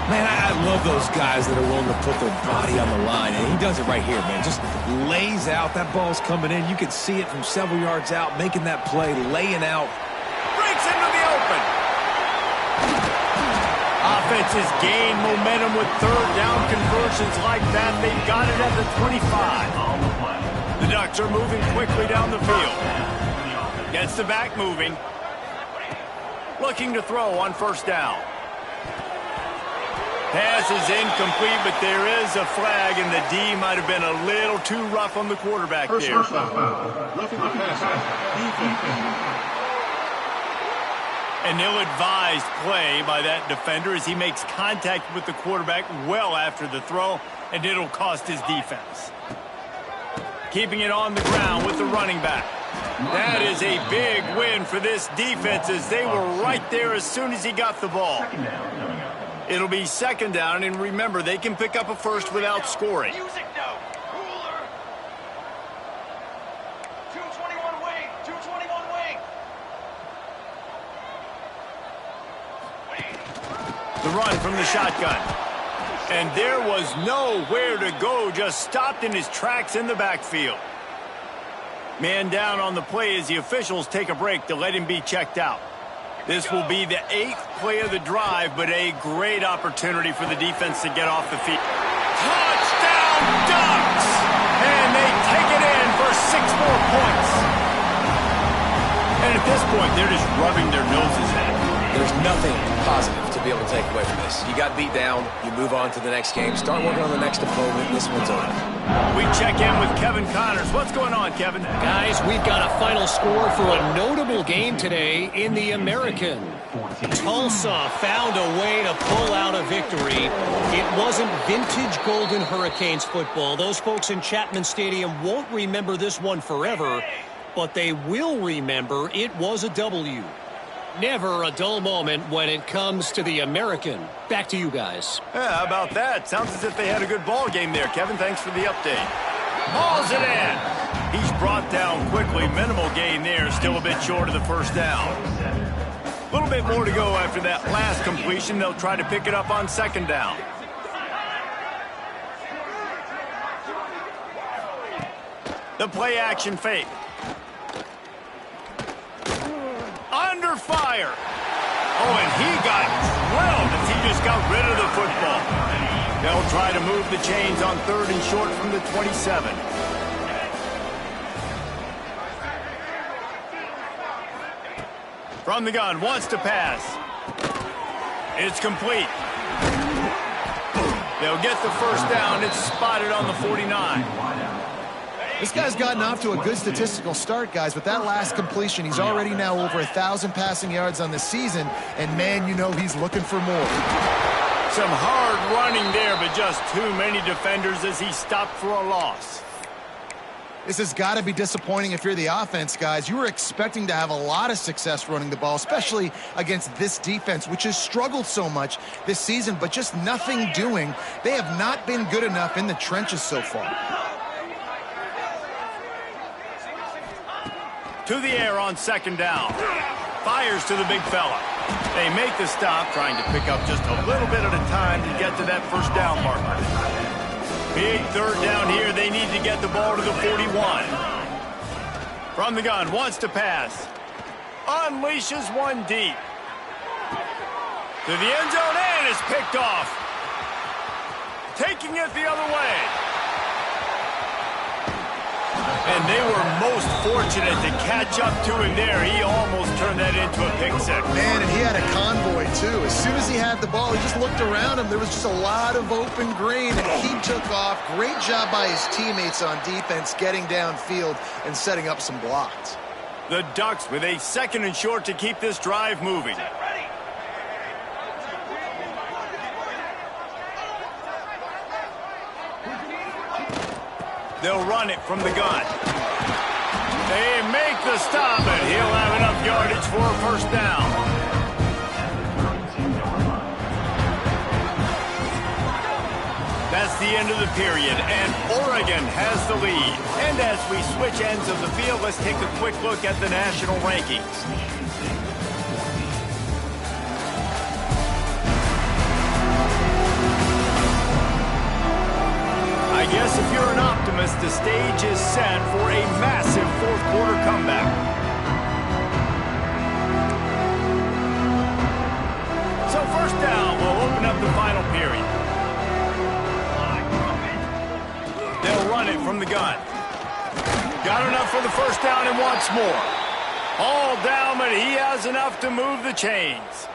C: Man, I love those guys that are willing to put their body on the line, and he does it right here, man. Just lays out. That ball's coming in. You can see it from several yards out, making that play, laying out.
A: Breaks into the open. Offenses gain momentum with third down conversions like that. They've got it at the 25. The Ducks are moving quickly down the field. Gets the back moving. Looking to throw on first down. Pass is incomplete, but there is a flag, and the D might have been a little too rough on the quarterback there. An ill-advised play by that defender as he makes contact with the quarterback well after the throw, and it'll cost his defense. Keeping it on the ground with the running back. That is a big win for this defense as they were right there as soon as he got the ball. It'll be second down, and remember, they can pick up a first without scoring.
F: Music note. Cooler. 221 wing. 221 wing.
A: The run from the shotgun. And there was nowhere to go, just stopped in his tracks in the backfield. Man down on the play as the officials take a break to let him be checked out. This will be the 8th play of the drive, but a great opportunity for the defense to get off the field. Touchdown, Ducks! And they take it in for 6 more points. And at this point, they're just rubbing their noses at it.
C: There's nothing positive to be able to take away from this. You got beat down, you move on to the next game, start working on the next opponent, this one's over.
A: We check in with Kevin Connors. What's going on, Kevin?
E: Guys, we've got a final score for a notable game today in the American. Tulsa found a way to pull out a victory. It wasn't vintage Golden Hurricanes football. Those folks in Chapman Stadium won't remember this one forever, but they will remember it was a W. Never a dull moment when it comes to the American. Back to you guys.
A: Yeah, how about that? Sounds as if they had a good ball game there, Kevin. Thanks for the update. Hauls it in. He's brought down quickly. Minimal gain there. Still a bit short of the first down. A little bit more to go after that last completion. They'll try to pick it up on second down. The play action fake. Under fire. Oh, and he got drilled as he just got rid of the football. They'll try to move the chains on third and short from the 27. From the gun, wants to pass. It's complete. They'll get the first down. It's spotted on the 49.
B: This guy's gotten off to a good statistical start, guys. With that last completion, he's already now over 1,000 passing yards on the season, and man, you know he's looking for more.
A: Some hard running there, but just too many defenders as he stopped for a loss.
B: This has got to be disappointing if you're the offense, guys. You were expecting to have a lot of success running the ball, especially against this defense, which has struggled so much this season, but just nothing doing. They have not been good enough in the trenches so far.
A: To the air on second down. Fires to the big fella. They make the stop, trying to pick up just a little bit at a time to get to that first down marker. Big third down here. They need to get the ball to the 41. From the gun, wants to pass. Unleashes one deep. To the end zone and is picked off. Taking it the other way. And they were most fortunate to catch up to him there. He almost turned that into a pick six.
B: Man, and he had a convoy, too. As soon as he had the ball, he just looked around him. There was just a lot of open green, and he took off. Great job by his teammates on defense getting downfield and setting up some blocks.
A: The Ducks with a second and short to keep this drive moving. They'll run it from the gun. They make the stop, and he'll have enough yardage for a first down. That's the end of the period, and Oregon has the lead. And as we switch ends of the field, let's take a quick look at the national rankings. Yes, if you're an optimist, the stage is set for a massive fourth quarter comeback. So first down will open up the final period. They'll run it from the gun. Got enough for the first down and wants more. All down, but he has enough to move the chains.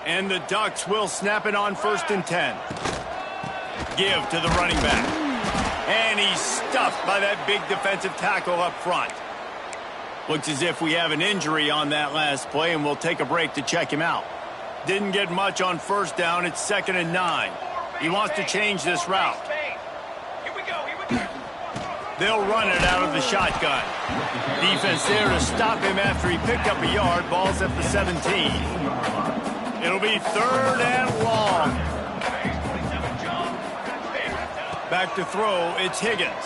A: And the Ducks will snap it on 1st and 10. Give to the running back. And he's stuffed by that big defensive tackle up front. Looks as if we have an injury on that last play, and we'll take a break to check him out. Didn't get much on first down. It's 2nd and 9. He wants to change this route.
F: Here we go, here we go.
A: They'll run it out of the shotgun. Defense there to stop him after he picked up a yard. Ball's at the 17. It'll be 3rd and long. Back to throw, it's Higgins.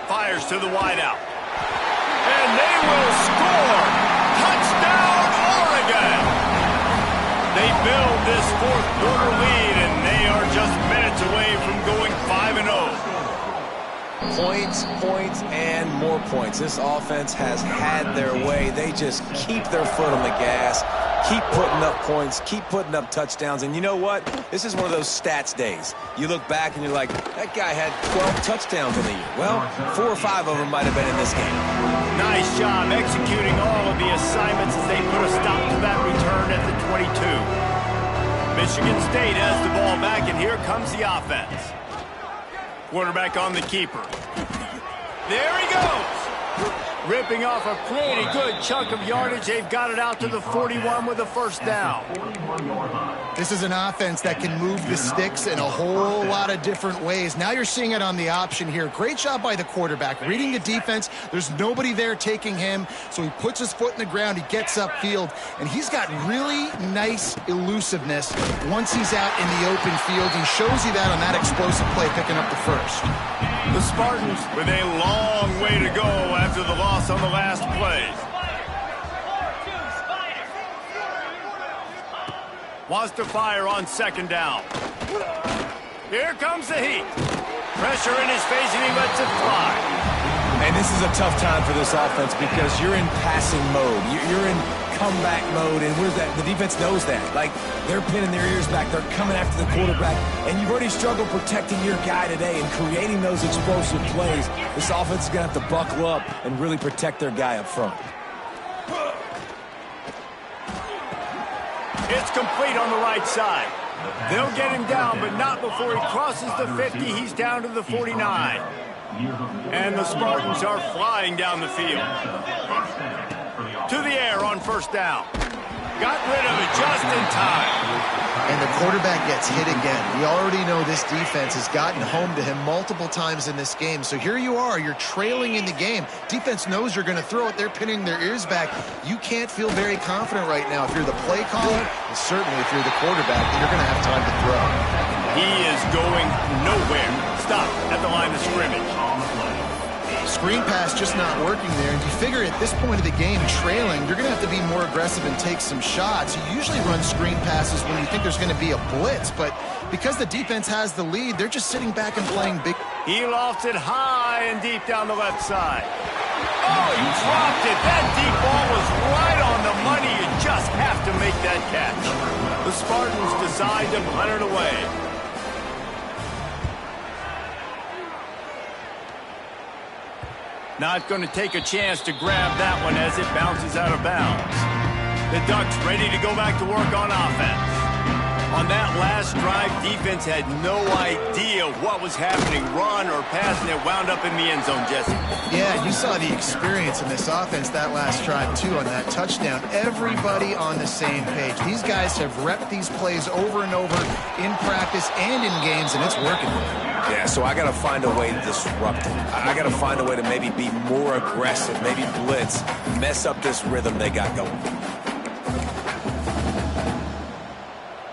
A: Fires to the wideout. And they will score! Touchdown, Oregon! They build this fourth quarter lead, and they are just minutes away from going 5-0.
C: Points, points, and more points. This offense has had their way. They just keep their foot on the gas, keep putting up points, keep putting up touchdowns. And you know what? This is one of those stats days. You look back and you're like, that guy had 12 touchdowns in the year. Well, 4 or 5 of them might have been in this game.
A: Nice job executing all of the assignments as they put a stop to that return at the 22. Michigan State has the ball back, and here comes the offense. Quarterback on the keeper. There he goes. Ripping off a pretty good chunk of yardage. They've got it out to the 41 with a first down.
B: This is an offense that can move the sticks in a whole lot of different ways. Now you're seeing it on the option here. Great job by the quarterback. Reading the defense. There's nobody there taking him, so he puts his foot in the ground. He gets upfield, and he's got really nice elusiveness once he's out in the open field. He shows you that on that explosive play, picking up the first.
A: The Spartans with a long way to go after the loss on the last play. Wants to fire on 2nd down. Here comes the heat. Pressure in his face, and he lets it fly.
C: And this is a tough time for this offense because you're in passing mode. You're in comeback mode, and the defense knows that. Like, they're pinning their ears back. They're coming after the quarterback, and you've already struggled protecting your guy today and creating those explosive plays. This offense is going to have to buckle up and really protect their guy up front.
A: It's complete on the right side. They'll get him down, but not before he crosses the 50. He's down to the 49. And the Spartans are flying down the field. To the air on first down. Got rid of it just in time.
B: And the quarterback gets hit again. We already know this defense has gotten home to him multiple times in this game. So here you are. You're trailing in the game. Defense knows you're going to throw it. They're pinning their ears back. You can't feel very confident right now. If you're the play caller, and certainly if you're the quarterback, then you're going to have time to throw.
A: He is going nowhere. Stop at the line of scrimmage.
B: Screen pass just not working there, and you figure at this point of the game, trailing, you're going to have to be more aggressive and take some shots. You usually run screen passes when you think there's going to be a blitz, but because the defense has the lead, they're just sitting back and playing big.
A: He lofts it high and deep down the left side. Oh, he dropped it. That deep ball was right on the money. You just have to make that catch. The Spartans decide to punt it away. Not going to take a chance to grab that one as it bounces out of bounds. The Ducks ready to go back to work on offense. On that last drive, defense had no idea what was happening, run or pass, and it wound up in the end zone, Jesse.
B: Yeah, you saw the experience in this offense that last drive, too, on that touchdown. Everybody on the same page. These guys have repped these plays over and over in practice and in games, and it's working.
C: Yeah, so I got to find a way to disrupt it. I got to find a way to maybe be more aggressive, maybe blitz, mess up this rhythm they got going.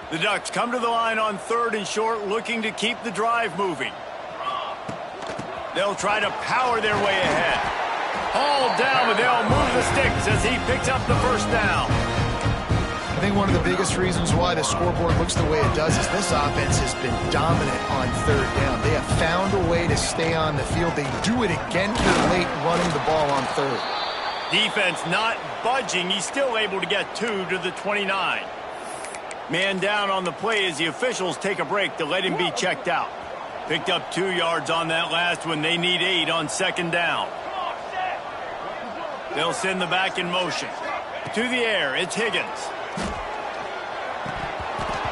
A: The Ducks come to the line on 3rd and short, looking to keep the drive moving. They'll try to power their way ahead. Hauled down, but they'll move the sticks as he picks up the first down.
B: I think one of the biggest reasons why the scoreboard looks the way it does is this offense has been dominant on third down. They have found a way to stay on the field. They do it again here late, running the ball on third.
A: Defense not budging. He's still able to get 2 to the 29. Man down on the play as the officials take a break to let him be checked out. Picked up 2 yards on that last one. They need 8 on second down. They'll send the back in motion. To the air, it's Higgins.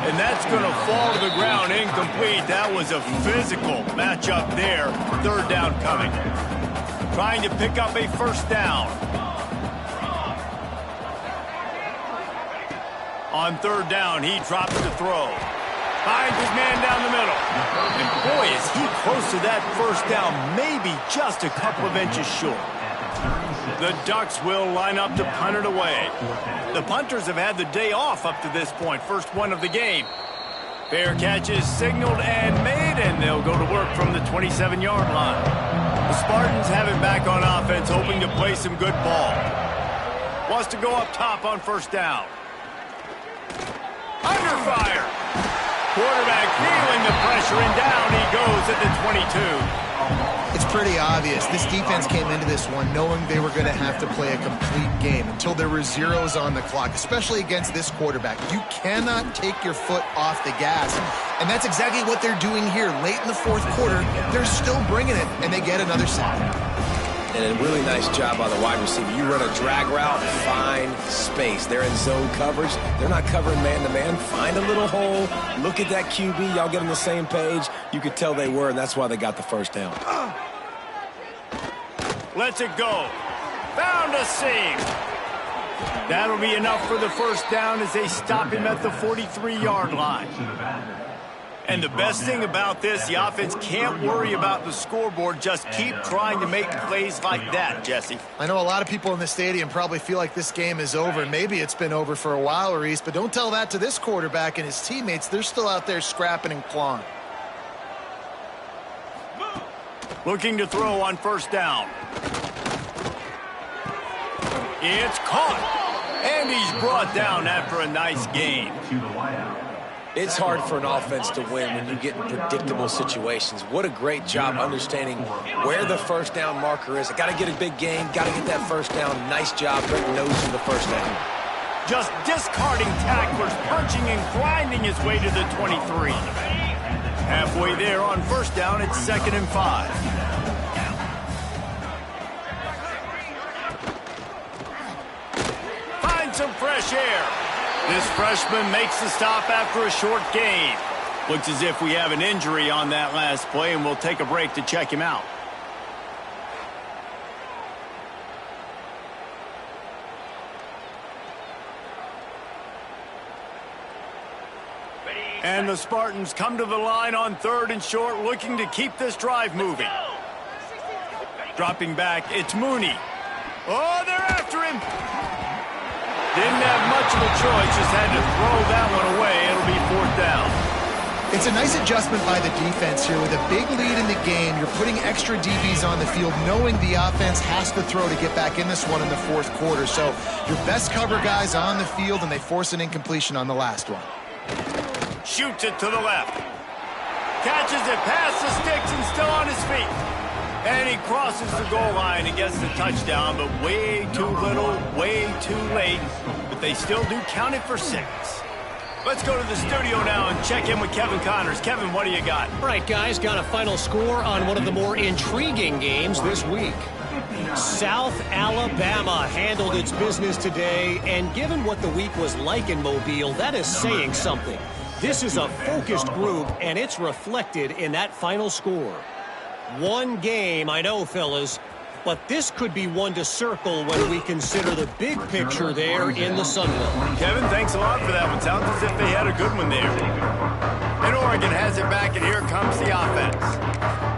A: And that's going to fall to the ground incomplete. That was a physical matchup there. Third down coming. Trying to pick up a first down. On third down, he drops the throw. Finds his man down the middle. And boy, is he close to that first down. Maybe just a couple of inches short. The Ducks will line up to punt it away. The punters have had the day off up to this point. First one of the game. Fair catch is signaled and made, and they'll go to work from the 27-yard line. The Spartans have it back on offense, hoping to play some good ball. Wants to go up top on first down. Under fire. Quarterback feeling the pressure, and down he goes at the 22.
B: It's pretty obvious. This defense came into this one knowing they were going to have to play a complete game until there were zeros on the clock, especially against this quarterback. You cannot take your foot off the gas, and that's exactly what they're doing here. Late in the fourth quarter, they're still bringing it, and they get another sack.
C: And a really nice job by the wide receiver. You run a drag route, find space. They're in zone coverage. They're not covering man-to-man. Find a little hole. Look at that QB. Y'all get on the same page. You could tell they were, and that's why they got the first down.
A: Lets it go. Found a seam. That'll be enough for the first down as they stop him at the 43-yard line. And the best thing about this, the offense can't worry about the scoreboard. Just keep trying to make plays like that, Jesse.
B: I know a lot of people in the stadium probably feel like this game is over. Maybe it's been over for a while, Reese, but don't tell that to this quarterback and his teammates. They're still out there scrapping and clawing.
A: Looking to throw on first down. It's caught. And he's brought down after a nice gain.
C: It's hard for an offense to win when you get in predictable situations. What a great job understanding where the first down marker is. I got to get a big gain, got to get that first down. Nice job, Greg knows for the first down.
A: Just discarding tacklers, punching and grinding his way to the 23. Halfway there on first down, it's 2nd and 5. Find some fresh air. This freshman makes the stop after a short gain. Looks as if we have an injury on that last play, and we'll take a break to check him out. And the Spartans come to the line on 3rd and short, looking to keep this drive moving. Dropping back, it's Mooney. Oh, they're after him. Didn't have much of a choice, just had to throw that one away. It'll be 4th down.
B: It's a nice adjustment by the defense here. With a big lead in the game, you're putting extra DBs on the field, knowing the offense has to throw to get back in this one in the 4th quarter. So your best cover guys on the field, and they force an incompletion on the last one.
A: Shoots it to the left. Catches it past the sticks and still on his feet. And he crosses the goal line and gets the touchdown, but way too little, way too late. But they still do count it for 6. Let's go to the studio now and check in with Kevin Connors. Kevin, what do you got?
E: All right, guys, got a final score on one of the more intriguing games this week. South Alabama handled its business today, and given what the week was like in Mobile, that is saying something. This is a focused group, and it's reflected in that final score. One game, I know, fellas, but this could be one to circle when we consider the big picture there in the Sun Belt.
A: Kevin, thanks a lot for that one. Sounds as if they had a good one there. And Oregon has it back, and here comes the offense.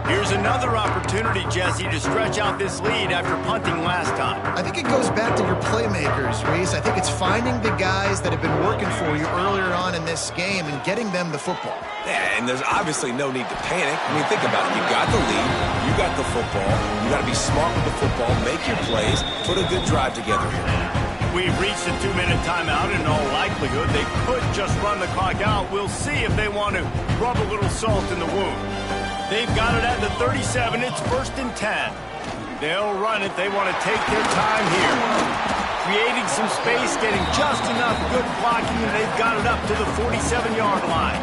A: Here's another opportunity, Jesse, to stretch out this lead after punting last time.
B: I think it goes back to your playmakers, Reese. I think it's finding the guys that have been working for you earlier on in this game and getting them the football.
C: Yeah, and there's obviously no need to panic. I mean, think about it. You got the lead. You got the football. You got to be smart with the football, make your plays, put a good drive together here.
A: We've reached a 2-minute timeout. In all likelihood, they could just run the clock out. We'll see if they want to rub a little salt in the wound. They've got it at the 37. It's 1st and 10. They'll run it. They want to take their time here. Creating some space, getting just enough good blocking, and they've got it up to the 47-yard line.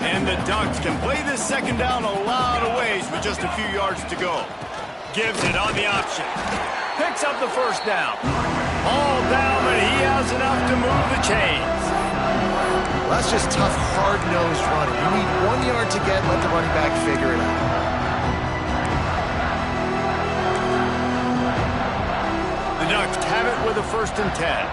A: And the Ducks can play this second down a lot of ways with just a few yards to go. Gives it on the option. Picks up the first down. All down, but he has enough to move the chains.
B: Well, that's just tough, hard-nosed running. You need 1 yard to get, let the running back figure it out.
A: The Ducks have it with a 1st and 10.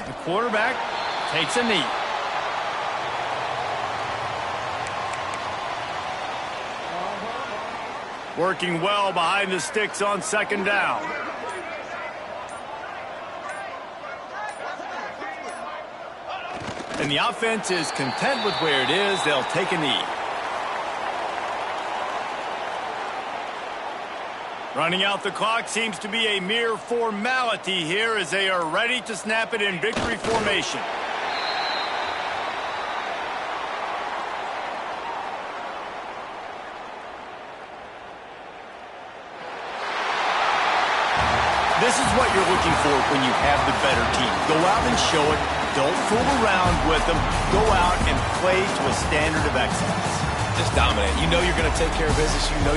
A: The quarterback takes a knee. Working well behind the sticks on 2nd down. And the offense is content with where it is. They'll take a knee. Running out the clock seems to be a mere formality here as they are ready to snap it in victory formation. This is what you're looking for when you have the better team. Go out and show it. Don't fool around with them. Go out and play to a standard of excellence.
C: Just dominate. You know you're going to take care of business. You know